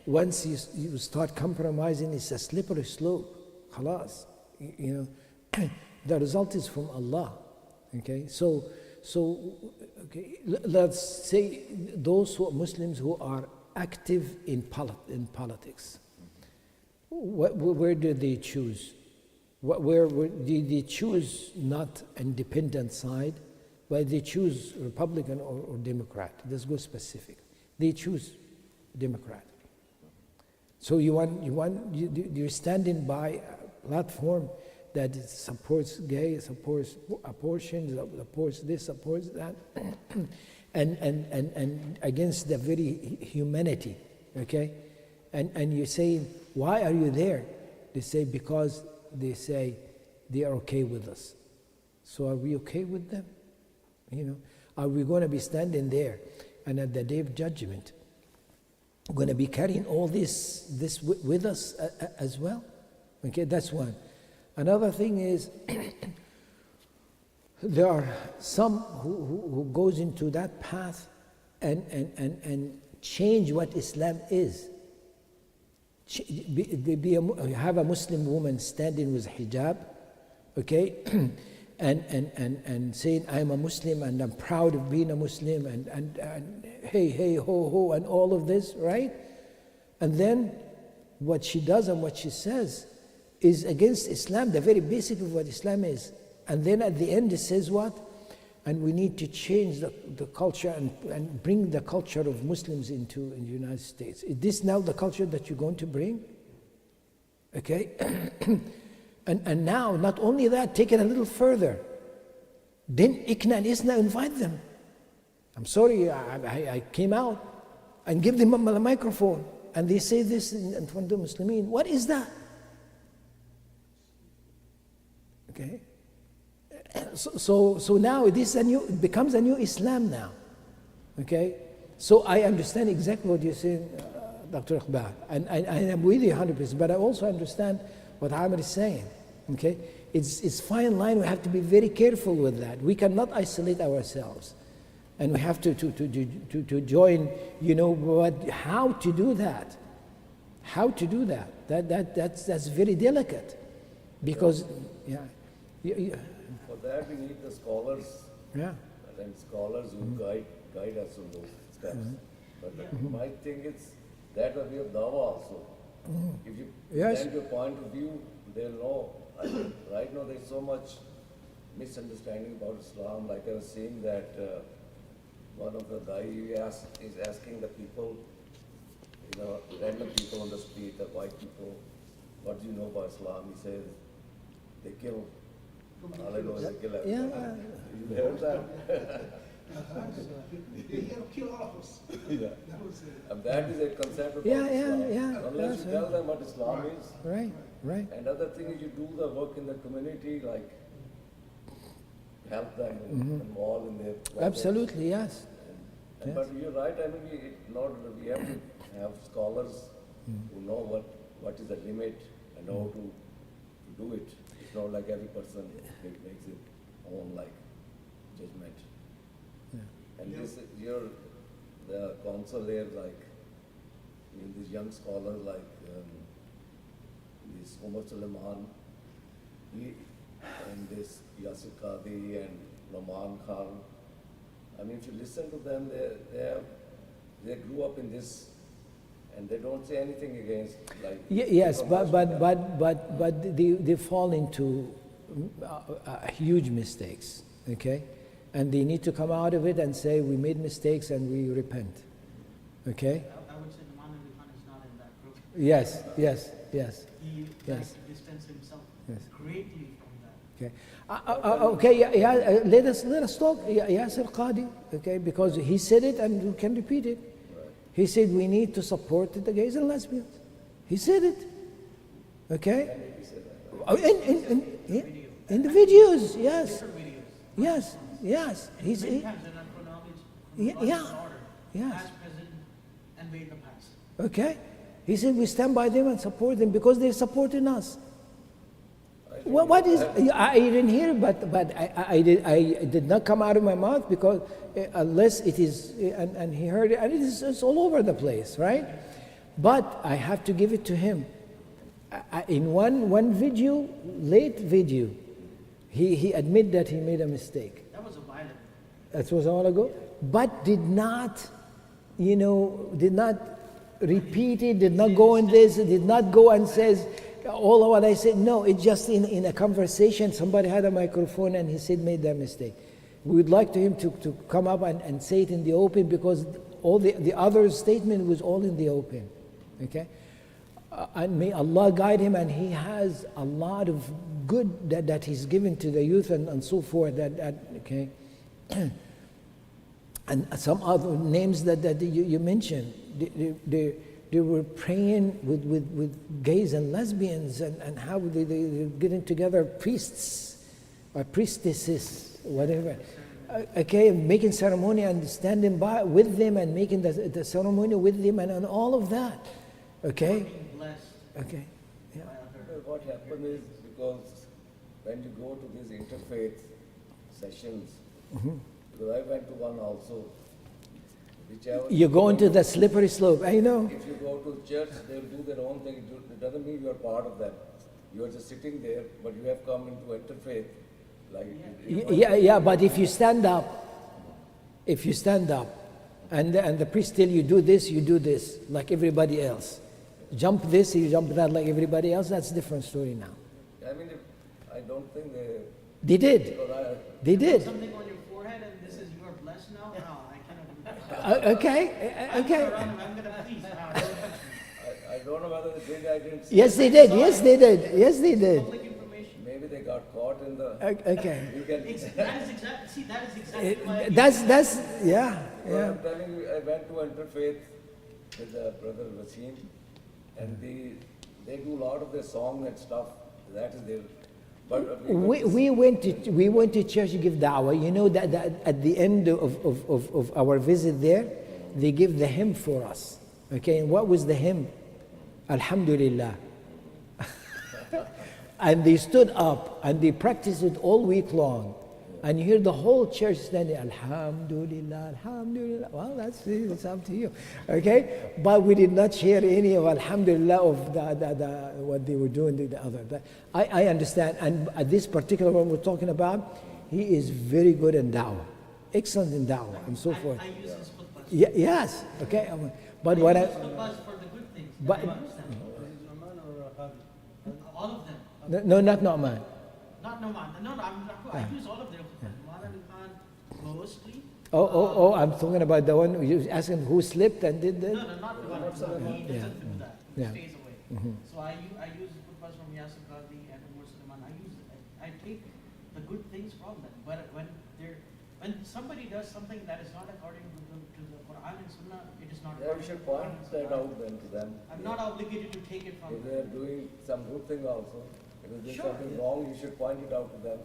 Once you start compromising, it's a slippery slope. Khalas. The result is from Allah. Okay, so okay, let's say those who are Muslims who are active in politics. Where do they choose? Where do they choose not independent side, but they choose Republican or Democrat? Let's go specific. They choose Democrat. So you're standing by a platform that supports gay, supports abortion, supports this, supports that, and against the very humanity, okay? And you're saying, why are you there? They say, because they say they are okay with us. So are we okay with them? Are we going to be standing there and at the day of judgment, going to be carrying all this with us as well? Okay, that's one. Another thing is, there are some who goes into that path and change what Islam is. Have a Muslim woman standing with hijab, okay, and saying, I'm a Muslim and I'm proud of being a Muslim and hey, ho, ho, and all of this, right? And then what she does and what she says is against Islam, the very basic of what Islam is. And then at the end it says what? And we need to change the culture and bring the culture of Muslims in the United States. Is this now the culture that you're going to bring? Okay? and now, not only that, take it a little further. Then ICNA and ISNA invite them. I'm sorry, I came out and give them a microphone. And they say this in front of the Muslimin. What is that? Okay? So now it becomes a new Islam now. Okay? So I understand exactly what you're saying, Dr. Iqbal. And I am with you 100%, but I also understand what Amr is saying. Okay? It's fine line, we have to be very careful with that. We cannot isolate ourselves. And we have to join, but how to do that? How to do that? That's very delicate. Because, yeah. For that we need the scholars, Yeah. and scholars who guide us on those steps. But my thing is that a way of dawah also. If you Yes. present your point of view, they'll know. I mean, right now there's so much misunderstanding about Islam. Like I was saying that one of the guys is asking the people, random people on the street, the white people, what do you know about Islam? He says, they kill. All I know is they kill everyone. Yeah. You heard that? He'll kill all of us. Yeah. And that is a concept of Yeah, Islam. yeah. Unless That's you tell them what Islam is. Right. And other thing is you do the work in the community, like help them involve in their projects. Absolutely, yes. And, but you're right, I mean, we have to have scholars who know what is the limit and how to do it. It's not like every person makes it own like judgment. And this, the council there, like, these young scholars like this Umar Suleiman, and this Yasir Qadi and Noman Khan. I mean, if you listen to them, they grew up in this, and they don't say anything against Yes, people but they fall into huge mistakes, okay? And they need to come out of it and say, we made mistakes and we repent, okay? I would say Nouman Ali Khan is not in that group. Yes, yes, yes, He Yes. distanced himself Yes. greatly from that. okay. Okay, let us talk Yasir Qadi, okay? Because he said it and we can repeat it. He said we need to support the gays and lesbians. He said it, okay? In the videos, yes, Different videos. yes, yes. He's, Many he, times in our Yeah, chronology, yeah, order, yes. past, present, and way in the past. okay? He said we stand by them and support them because they're supporting us. What is, I didn't hear, but I did not come out of my mouth because unless it is, and he heard it, and it's all over the place, right? But I have to give it to him. In one video, late video, he admitted that he made a mistake. That was a violent. That was a while ago, but did not, did not repeat it, did not go in this, did not go and says, all of what I said. No, it's just in a conversation, somebody had a microphone and he said, made that mistake. We would like to him to come up and say it in the open because all the other statement was all in the open, okay? And may Allah guide him, and he has a lot of good that he's given to the youth and so forth, okay? And some other names that you mentioned, they were praying with gays and lesbians and how they're getting together, priests or priestesses, whatever. Okay, making ceremony and standing by with them and making the ceremony with them and all of that. Okay? Being blessed Okay. Yeah. by other. What happened is because when you go to these interfaith sessions, because I went to one also, whichever. You go into the slippery slope, I know. If you go to church, they'll do their own thing. It doesn't mean you are part of them. You are just sitting there, but you have come into interfaith. Yeah, but if you stand up, and the priest tell you do this, like everybody else. Jump this, you jump that like everybody else, that's a different story now. I mean, I don't think They did. because They did. Something on your forehead and this is you are blessed now? No, I cannot do that. Okay. I'm gonna please. Don't touch me. I don't know whether they did, I didn't see. Yes, they did. Yes, they did. Yes, they did. Public information. Maybe they got caught in the. Okay. You can. That is exactly why. That's yeah. I'm telling you, I went to interfaith with brother Wasim, and they do a lot of their song and stuff. That is their. But We went to church to give da'wah. You know that at the end of our visit there, they give the hymn for us. Okay, and what was the hymn? Alhamdulillah. And they stood up and they practiced it all week long. And you hear the whole church standing, Alhamdulillah, Alhamdulillah. Well, it's up to you. Okay? But we did not share any of Alhamdulillah of the what they were doing to the other. I understand. And this particular one we're talking about, he is very good in da'wah. Excellent in da'wah and so forth. I use his khutbahs. Yes. Okay. But what I... use khutbahs for the good things. But- I understand. All of them. No, not Nu'man. Not Nouman. No, I use all of their khutbahs. Nouman Ali Khan mostly. Oh, I'm talking about the one you asking who slipped and did that? No, not Nouman. He doesn't do that. He Yeah. stays away. So I use khutbahs from Yasir Qadhi and Umar Sulaiman. I take the good things from them. But when somebody does something that is not according to the Quran and Sunnah, it is not. Yeah, we should point that out then to them. I'm not obligated to take it from If them. they are doing some good thing also, if they do Sure. something wrong, you should point it out to them.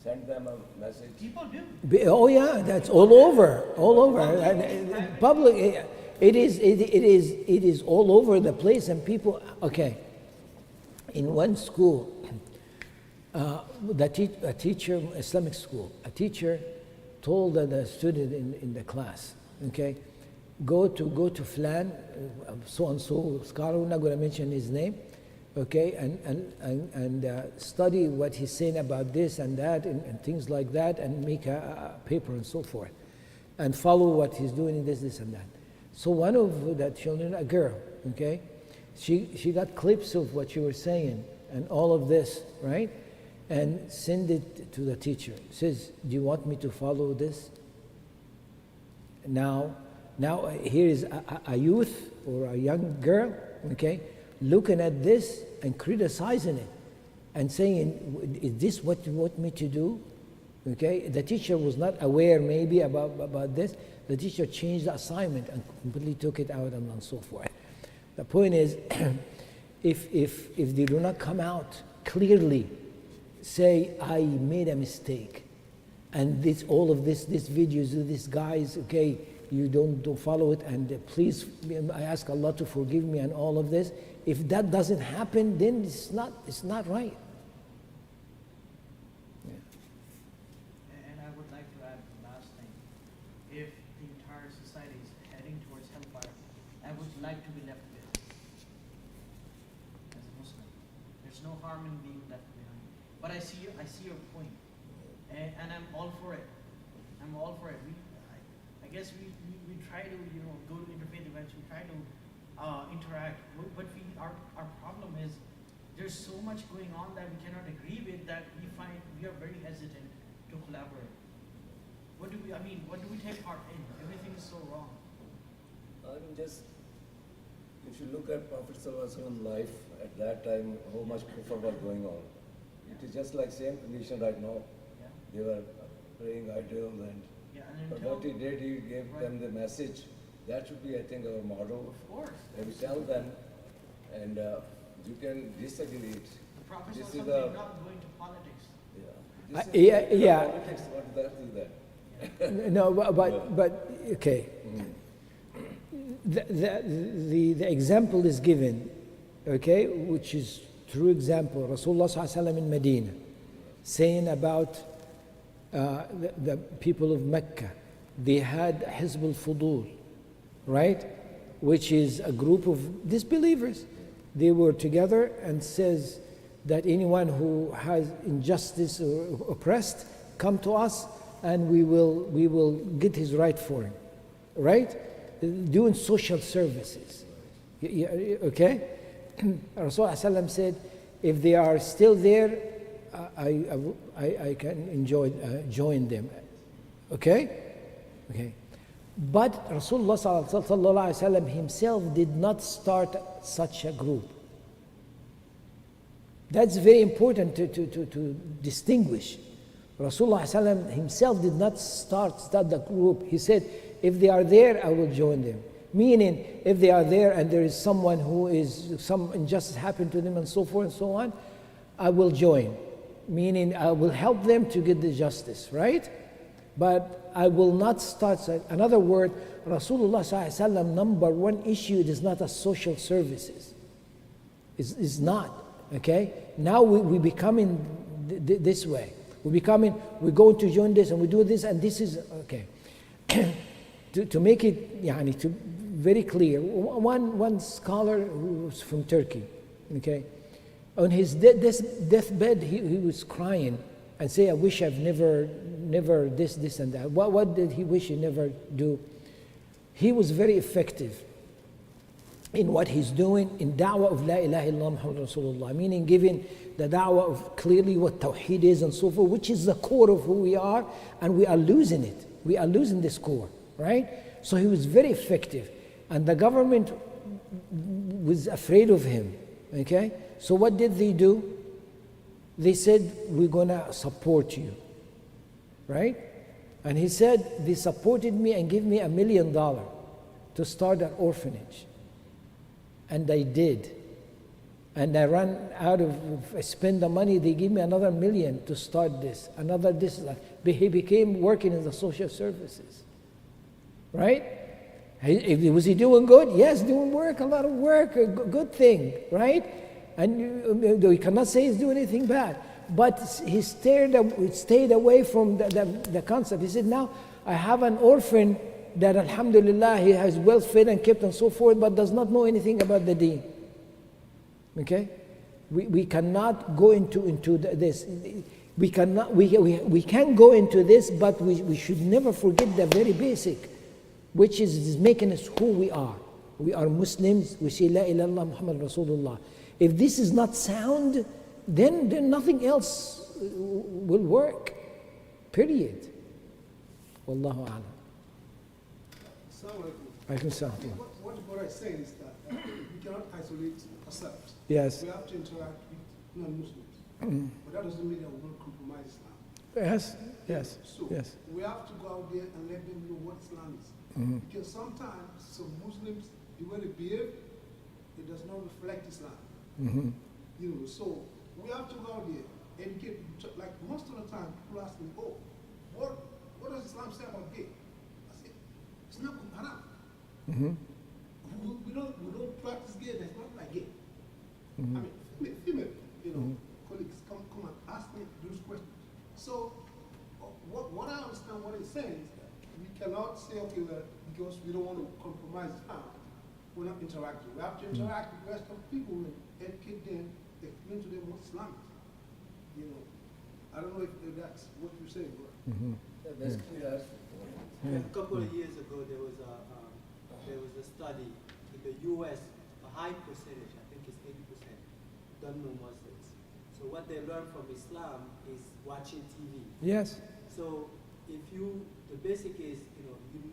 Send them a message. People do. Oh yeah, that's all over. Public. It is all over the place, and people. Okay. In one school, a teacher, Islamic school, a teacher told the student in the class, okay, go to Flan, so and so scholar. We're not going to mention his name, okay, and study what he's saying about this and that and things like that, and make a paper and so forth, and follow what he's doing in this and that. So one of the children, a girl, okay, she got clips of what you were saying and all of this, right? And send it to the teacher. Says, do you want me to follow this? Now here is a youth or a young girl, okay, looking at this and criticizing it and saying, is this what you want me to do? Okay, the teacher was not aware maybe about this. The teacher changed the assignment and completely took it out and so forth. The point is, if they do not come out clearly, say, I made a mistake, and all of these videos of these guys, okay, you don't follow it, and please, I ask Allah to forgive me and all of this. If that doesn't happen, then it's not right. And I would like to add the last thing. If the entire society is heading towards hellfire, I would like to be left behind. As a Muslim, there's no harm in being left behind. But I see your point, and I'm all for it. I'm all for it. I guess we try to go to interfaith events. We try to interact, but our problem is there's so much going on that we cannot agree with that we are very hesitant to collaborate. What do we take part in? Everything is so wrong. I mean, just if you look at Prophet ﷺ's life at that time, how much kufr was going on. It is just like same condition right now. Yeah. They were praying idols and but what he did, he gave them the message. That should be, I think, our model. Of course. And we tell them, and you can disagree. The Prophet This is did the- not go into politics. Yeah. This is yeah. Politics, what that is that? No, but okay. The example is given, okay, which is true example. Rasulullah ﷺ in Medina, saying about the people of Mecca, they had Hizb al-Fudul, right? Which is a group of disbelievers. They were together and says that anyone who has injustice or oppressed, come to us and we will get his right for him, right? Doing social services, okay? Rasulullah said, if they are still there, I can join them, okay? Okay. But Rasulullah ﷺ himself did not start such a group. That's very important to distinguish. Rasulullah ﷺ himself did not start the group. He said, if they are there, I will join them. Meaning, if they are there and there is someone who is, some injustice happened to them and so forth and so on, I will join. Meaning, I will help them to get the justice, right? But I will not start. In other words, Rasulullah ﷺ number one issue is not a social services. It's not, okay? Now we becoming this way. We go to join this and we do this and this is, okay. to make it to very clear, one scholar who was from Turkey, okay, on his deathbed he was crying and say, I wish I've never this and that. What did he wish he never do? He was very effective in what he's doing in da'wah of La ilaha illallah Muhammad Rasulullah, meaning giving the da'wah of clearly what Tawheed is and so forth, which is the core of who we are, and we are losing it. We are losing this core, right? So he was very effective, and the government was afraid of him, okay? So what did they do? They said, we're gonna support you, right? And he said, they supported me and gave me $1 million to start an orphanage. And I did. And I ran out of, spend the money, they gave me another $1 million to start this, another this. He became working in the social services, right? Was he doing good? Yes, doing work, a lot of work, a good thing, right? And you cannot say he's doing anything bad. But he stayed away from the concept. He said, now I have an orphan that alhamdulillah he has well fed and kept and so forth, but does not know anything about the deen. Okay? We cannot go into this. We cannot. We can go into this, but we should never forget the very basic, which is making us who we are. We are Muslims. We say La ilaha illallah Muhammad Rasulullah. If this is not sound, then nothing else will work. Period. Wallahu a'lam. Assalamu alaikum. Alaikum salam. What the brother is saying is that we cannot isolate ourselves. Yes. We have to interact with non-Muslims. But that doesn't mean that we won't compromise Islam. Yes. Yes. So Yes. we have to go out there and let them know what Islam is. Because sometimes some Muslims, the way they behave, it does not reflect Islam. You know, so we have to go out there, educate. Like most of the time, people ask me, "Oh, what does Islam say about gay?" I say, "It's not haram. We don't practice gay. That's not like gay. I mean, female, you know, colleagues come and ask me those questions. So what I understand what he's saying is that we cannot say, okay, well, because we don't want to compromise Islam, we're not interacting. We have to interact with the rest of people and educate them, explain to them what Islam is. You know, I don't know if that's what you're saying, bro. Basically, that's A couple of years ago, there was a study in the U.S. A high percentage, I think it's 80%, don't know Muslims. So what they learn from Islam is watching TV. Yes. So if the basic is you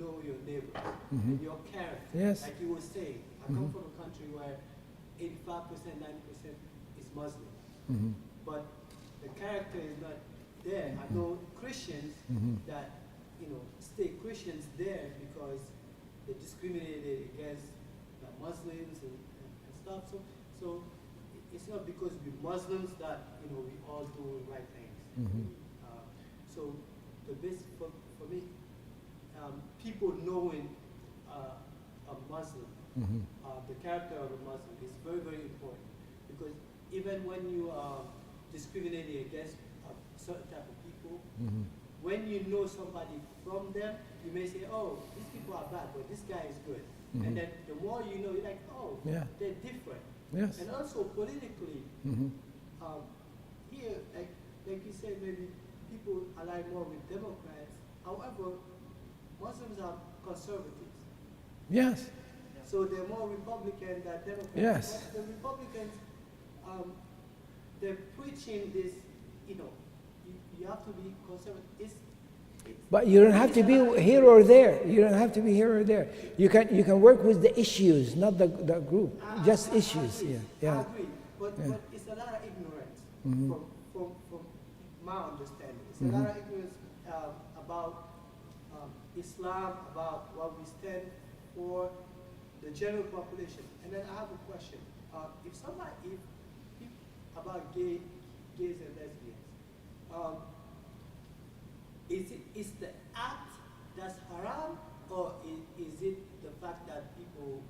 know your neighbor and your character. Yes. Like you were saying, I come from a country where 85%, 90% is Muslim, but the character is not there. I know Christians that stay Christians there because they discriminated against the Muslims and stuff. So it's not because we're Muslims that we all do the right things. So the basic for me, people knowing a Muslim, the character of a Muslim is very, very important, because even when you are discriminating against a certain type of people, when you know somebody from them, you may say, oh, these people are bad, but this guy is good. And then the more you know, you're like, oh, Yeah. they're different. Yes. And also politically, here, like you said, maybe people align more with Democrats. However, Muslims are conservatives. Yes. So they're more Republican than Democrats. Yes. But the Republicans, they're preaching this, you have to be conservative. But you don't have to be here or there. You don't have to be here or there. You can work with the issues, not the group. Just issues. I Yeah. agree. But it's a lot of ignorance from my understanding. It's a lot of ignorance about Islam, about what we stand for, the general population. And then I have a question. If about gays and lesbians, is the act that's haram, or is it the fact that people,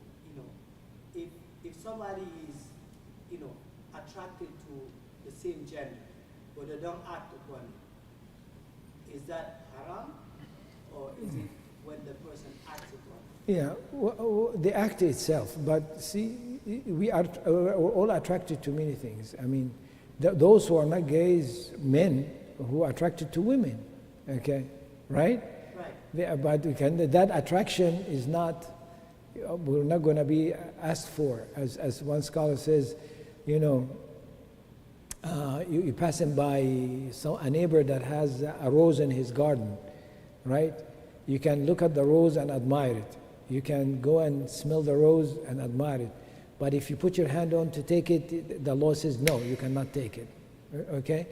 if somebody is, attracted to the same gender, but they don't act upon it, is that haram, or is it when the person acts upon it? Yeah, the act itself. But see, we are we're all attracted to many things. I mean, those who are not gays, men who are attracted to women. Okay, right? Right. But that attraction is not, we're not going to be asked for. As one scholar says, you're passing by a neighbor that has a rose in his garden, right? You can look at the rose and admire it. You can go and smell the rose and admire it. But if you put your hand on to take it, the law says no, you cannot take it. Okay?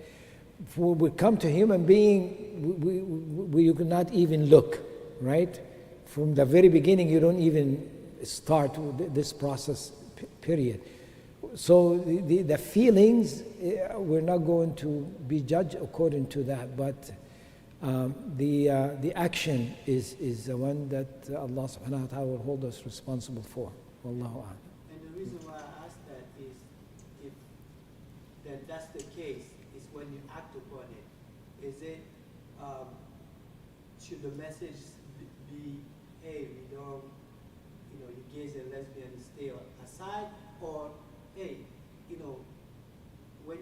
When we come to human being, you cannot even look, right? From the very beginning, you don't even start this process, period. So the feelings, we're not going to be judged according to that, but the action is the one that Allah subhanahu wa ta'ala will hold us responsible for. Wallahu a'lam. And the reason why I ask that is, if that's the case, is when you act upon it. Is it, should the message be, hey, we don't, you gays and lesbians stay aside, or hey,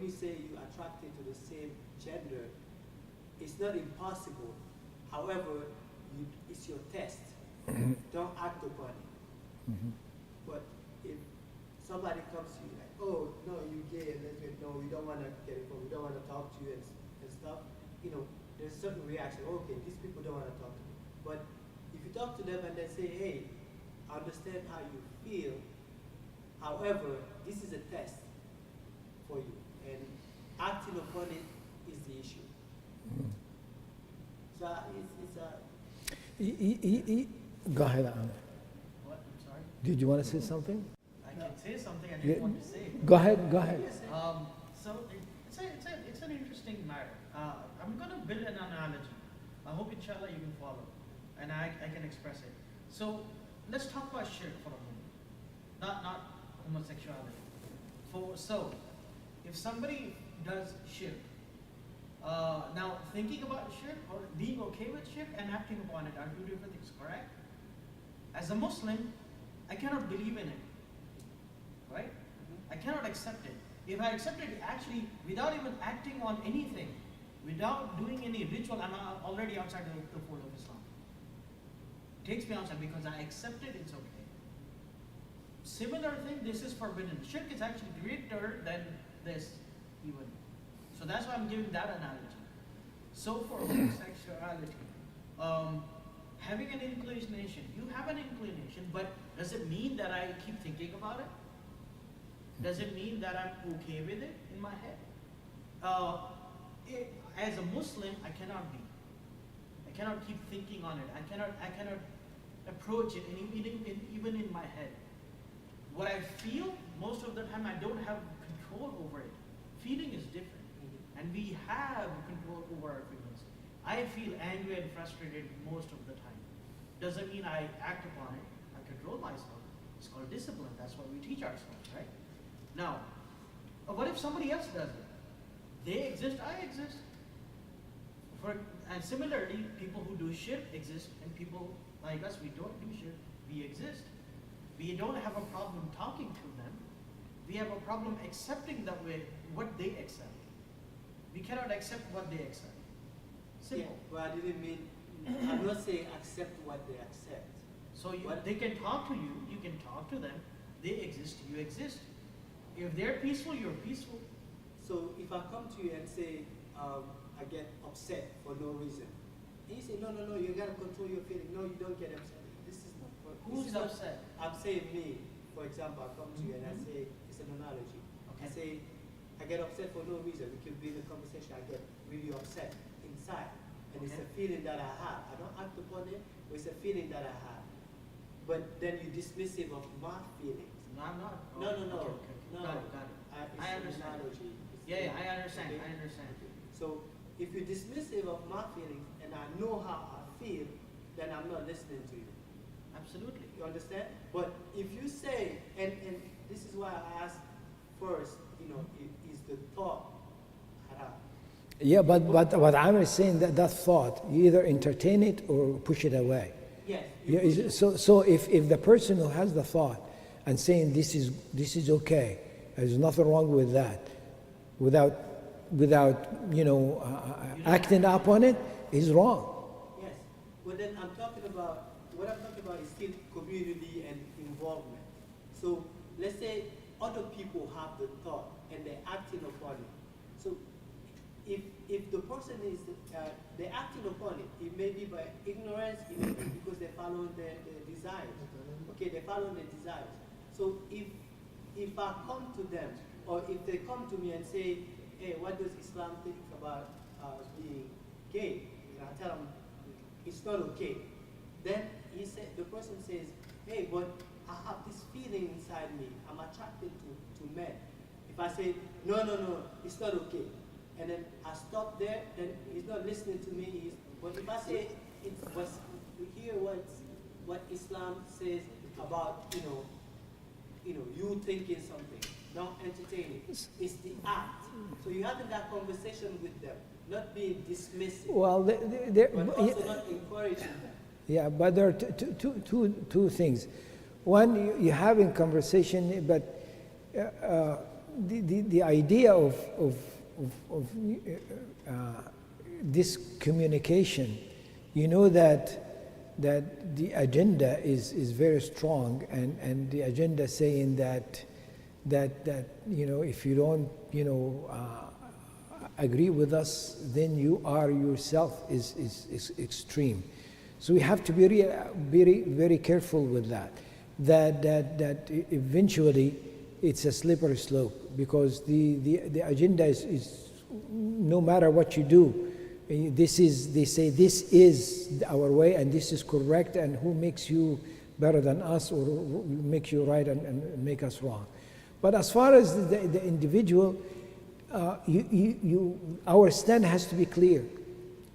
when you say you're attracted to the same gender, it's not impossible. However, it's your test. Don't act upon it. But if somebody comes to you like, oh, no, you're gay, and lesbian, no, we don't want to get involved, we don't want to talk to you and stuff, you know, there's a certain reaction. Okay, these people don't want to talk to me. But if you talk to them and they say, hey, I understand how you feel, however, this is a test for you, and acting upon it is the issue. So it's a Go ahead, Amr. What, I'm sorry? Did you want to say something? I can say something I Yeah. didn't want to say. Go ahead, go ahead. So it's an interesting matter. I'm going to build an analogy. I hope inshallah you can follow and I can express it. So let's talk about shirk for a moment, not homosexuality. So if somebody does shirk, now thinking about shirk or being okay with shirk and acting upon it are two different things, correct? As a Muslim, I cannot believe in it, right? I cannot accept it. If I accept it actually without even acting on anything, without doing any ritual, I'm already outside the fold of Islam. It takes me outside because I accept it, it's okay. Similar thing, this is forbidden. Shirk is actually greater than this even. So that's why I'm giving that analogy. So for homosexuality, having an inclination, you have an inclination, but does it mean that I keep thinking about it? Does it mean that I'm okay with it in my head? As a Muslim, I cannot be. I cannot keep thinking on it. I cannot approach it even in my head. What I feel, most of the time I don't have control over it. Feeling is different. And we have control over our feelings. I feel angry and frustrated most of the time. Doesn't mean I act upon it. I control myself. It's called discipline. That's what we teach ourselves, right? Now, what if somebody else does it? They exist, I exist. And similarly, people who do shirk exist, and people like us, we don't do shirk, we exist. We don't have a problem talking to them. We have a problem accepting that way what they accept. We cannot accept what they accept. Simple. Yeah, but I didn't mean, I'm not saying accept what they accept. So they can talk to you, you can talk to them, they exist, you exist. If they're peaceful, you're peaceful. So if I come to you and say, I get upset for no reason, and you say, no, you gotta control your feeling. No, you don't get upset. This is not. Who's upset? I'm saying me, for example, I come to you and I say, it's an analogy. I say, I get upset for no reason. We can be in a conversation, I get really upset inside. And it's a feeling that I have. I don't act upon it, but it's a feeling that I have. But then you're dismissive of my feelings. No, I'm not. No. Okay. No. Got it. It's I an understand. analogy. Yeah, I understand. Okay? I understand. So if you're dismissive of my feelings and I know how I feel, then I'm not listening to you. Absolutely. You understand? But if you say, and this is why I asked first, is the thought haram? Yeah, but what Amr is saying, that thought, you either entertain it or push it away. Yes. Yeah, so if the person who has the thought and saying this is okay, there's nothing wrong with that, without acting upon it, is wrong. Yes. But then what I'm talking about is still community and involvement. So let's say other people have the thought and they're acting upon it. So if the person is they're acting upon it, it may be by ignorance, it may be because they're following their desires. Okay, they're following their desires. So if I come to them, or if they come to me and say, hey, what does Islam think about being gay? And I tell them, it's not okay. Then the person says, hey, but I have this feeling inside me. I'm attracted to men. If I say, no, it's not okay, and then I stop there, then he's not listening to me. But if I say, hear what Islam says about, you thinking something, don't entertain it. It's the act. So you're having that conversation with them, not being dismissive, Well, but also not encouraging them. yeah, but there are two things. One, you're having conversation, but the idea of this communication, you know that the agenda is very strong, and the agenda saying that you know, if you don't, you know, agree with us, then you are yourself is extreme. So we have to be very, very careful with that. That eventually it's a slippery slope, because the agenda is no matter what you do, they say this is our way and this is correct, and who makes you better than us or makes you right and make us wrong. But as far as the individual, our stand has to be clear.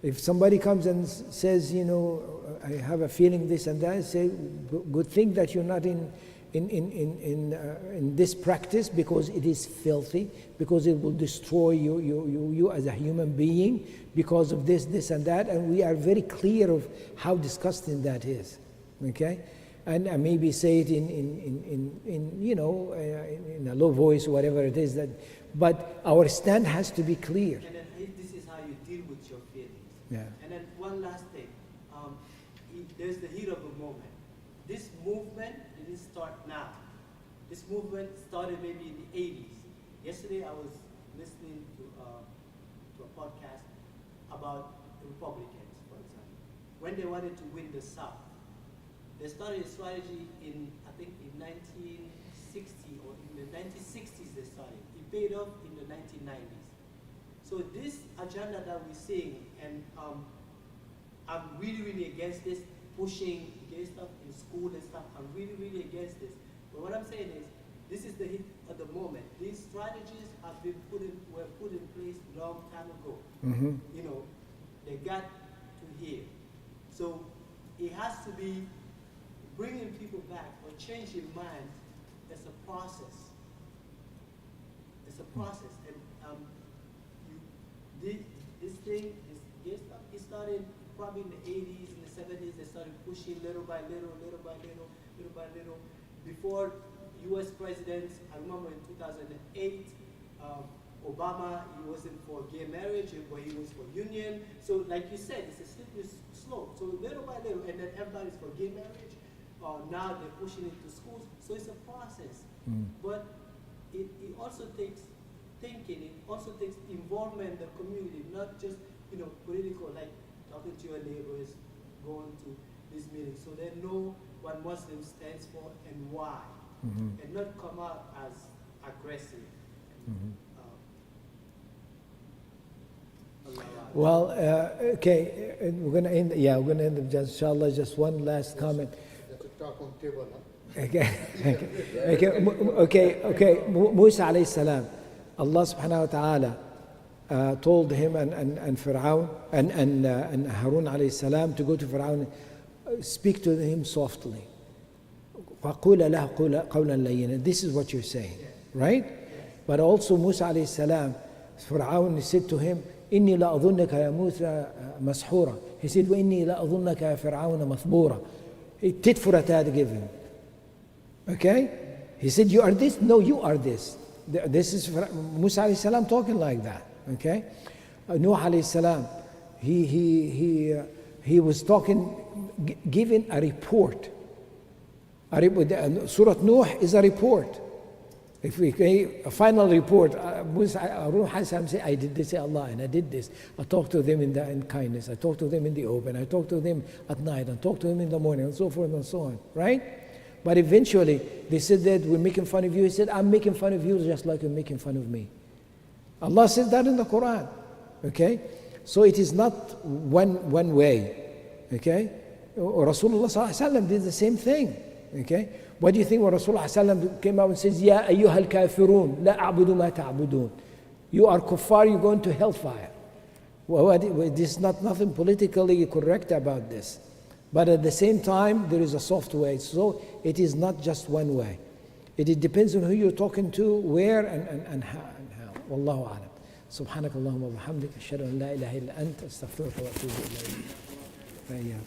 If somebody comes and says, you know, I have a feeling this and that, I say, good thing that you're not in this practice, because it is filthy, because it will destroy you as a human being because of this and that, and we are very clear of how disgusting that is. Okay, and maybe say it in you know, in a low voice, whatever it is that, but our stand has to be clear. And then this is how you deal with your feelings. Yeah. And then one last thing, there's the heat of the moment. This movement didn't start now. This movement started maybe in the 80s. Yesterday I was listening to a podcast about Republicans, for example. When they wanted to win the South, they started a strategy in, I think in 1960 or in the 1960s they started. It paid off in the 1990s. So this agenda that we're seeing, and I'm really, really against this, pushing gay stuff in school and stuff. I'm really, really against this. But what I'm saying is, this is the hit of the moment. These strategies were put in place a long time ago. Mm-hmm. You know, they got to here. So it has to be bringing people back or changing minds. It's a process. It's a process. And this thing, this gay stuff, it started probably in the 80s, in the 70s. They started pushing little by little, little by little, little by little. Before U.S. presidents, I remember in 2008, Obama, he wasn't for gay marriage, but he was for union. So like you said, it's a slippery slope. So little by little, and then everybody's for gay marriage. Now they're pushing it to schools. So it's a process. But it also takes thinking. It also takes involvement in the community, not just, you know, political, like talking to your neighbors, going to this meeting, so they know what Muslim stands for and why, and not come out as aggressive. Well, okay, we're going to end. Yeah, we're going to end up just, inshallah. Just one last comment. That's a talk on table now. Okay. Musa alayhi salam, Allah subhanahu wa ta'ala told him and Fir'aun and Harun alayhi salam to go to Fir'aun, speak to him softly. وَقُولَ لَهُ قَوْلًا لَيِّنًا. This is what you're saying, right? But also Musa alayhi salam, Fir'aun said to him, إِنِّي لَأَظُنَّكَ يَا مُوسَى مَسْحُورًا. He said, وَإِنِّي لَأَظُنَّكَ يَا فِرْعَوْنَ مَثْبُورًا. He tit for a tat gave him. Okay? He said, you are this? No, you are this. This is Musa alayhi salam talking like that. Okay? Nuh alayhi salam, he was talking, giving a report. Surah Nuh is a report. If we a final report, Musa alayhi salam say, I did this, Allah, and I did this. I talked to them in kindness. I talked to them in the open. I talked to them at night. I talked to them in the morning, and so forth and so on. Right? But eventually, they said that we're making fun of you. He said, I'm making fun of you just like you're making fun of me. Allah says that in the Quran. Okay? So it is not one way. Okay? Rasulullah sallallahu alaihi wasallam did the same thing. Okay? What do you think when Rasulullah sallallahu alaihi wasallam came out and says, Ya ayyuhal kafirun, la a'budu ma ta'budun. You are kuffar, you're going to hellfire. Well, there's nothing politically correct about this. But at the same time, there is a soft way. So it is not just one way. It depends on who you're talking to, where and how. Wallahu a'lam. سبحانك اللهم وبحمدك أشهد أن لا إله إلا أنت أستغفرك وأتوب إليك.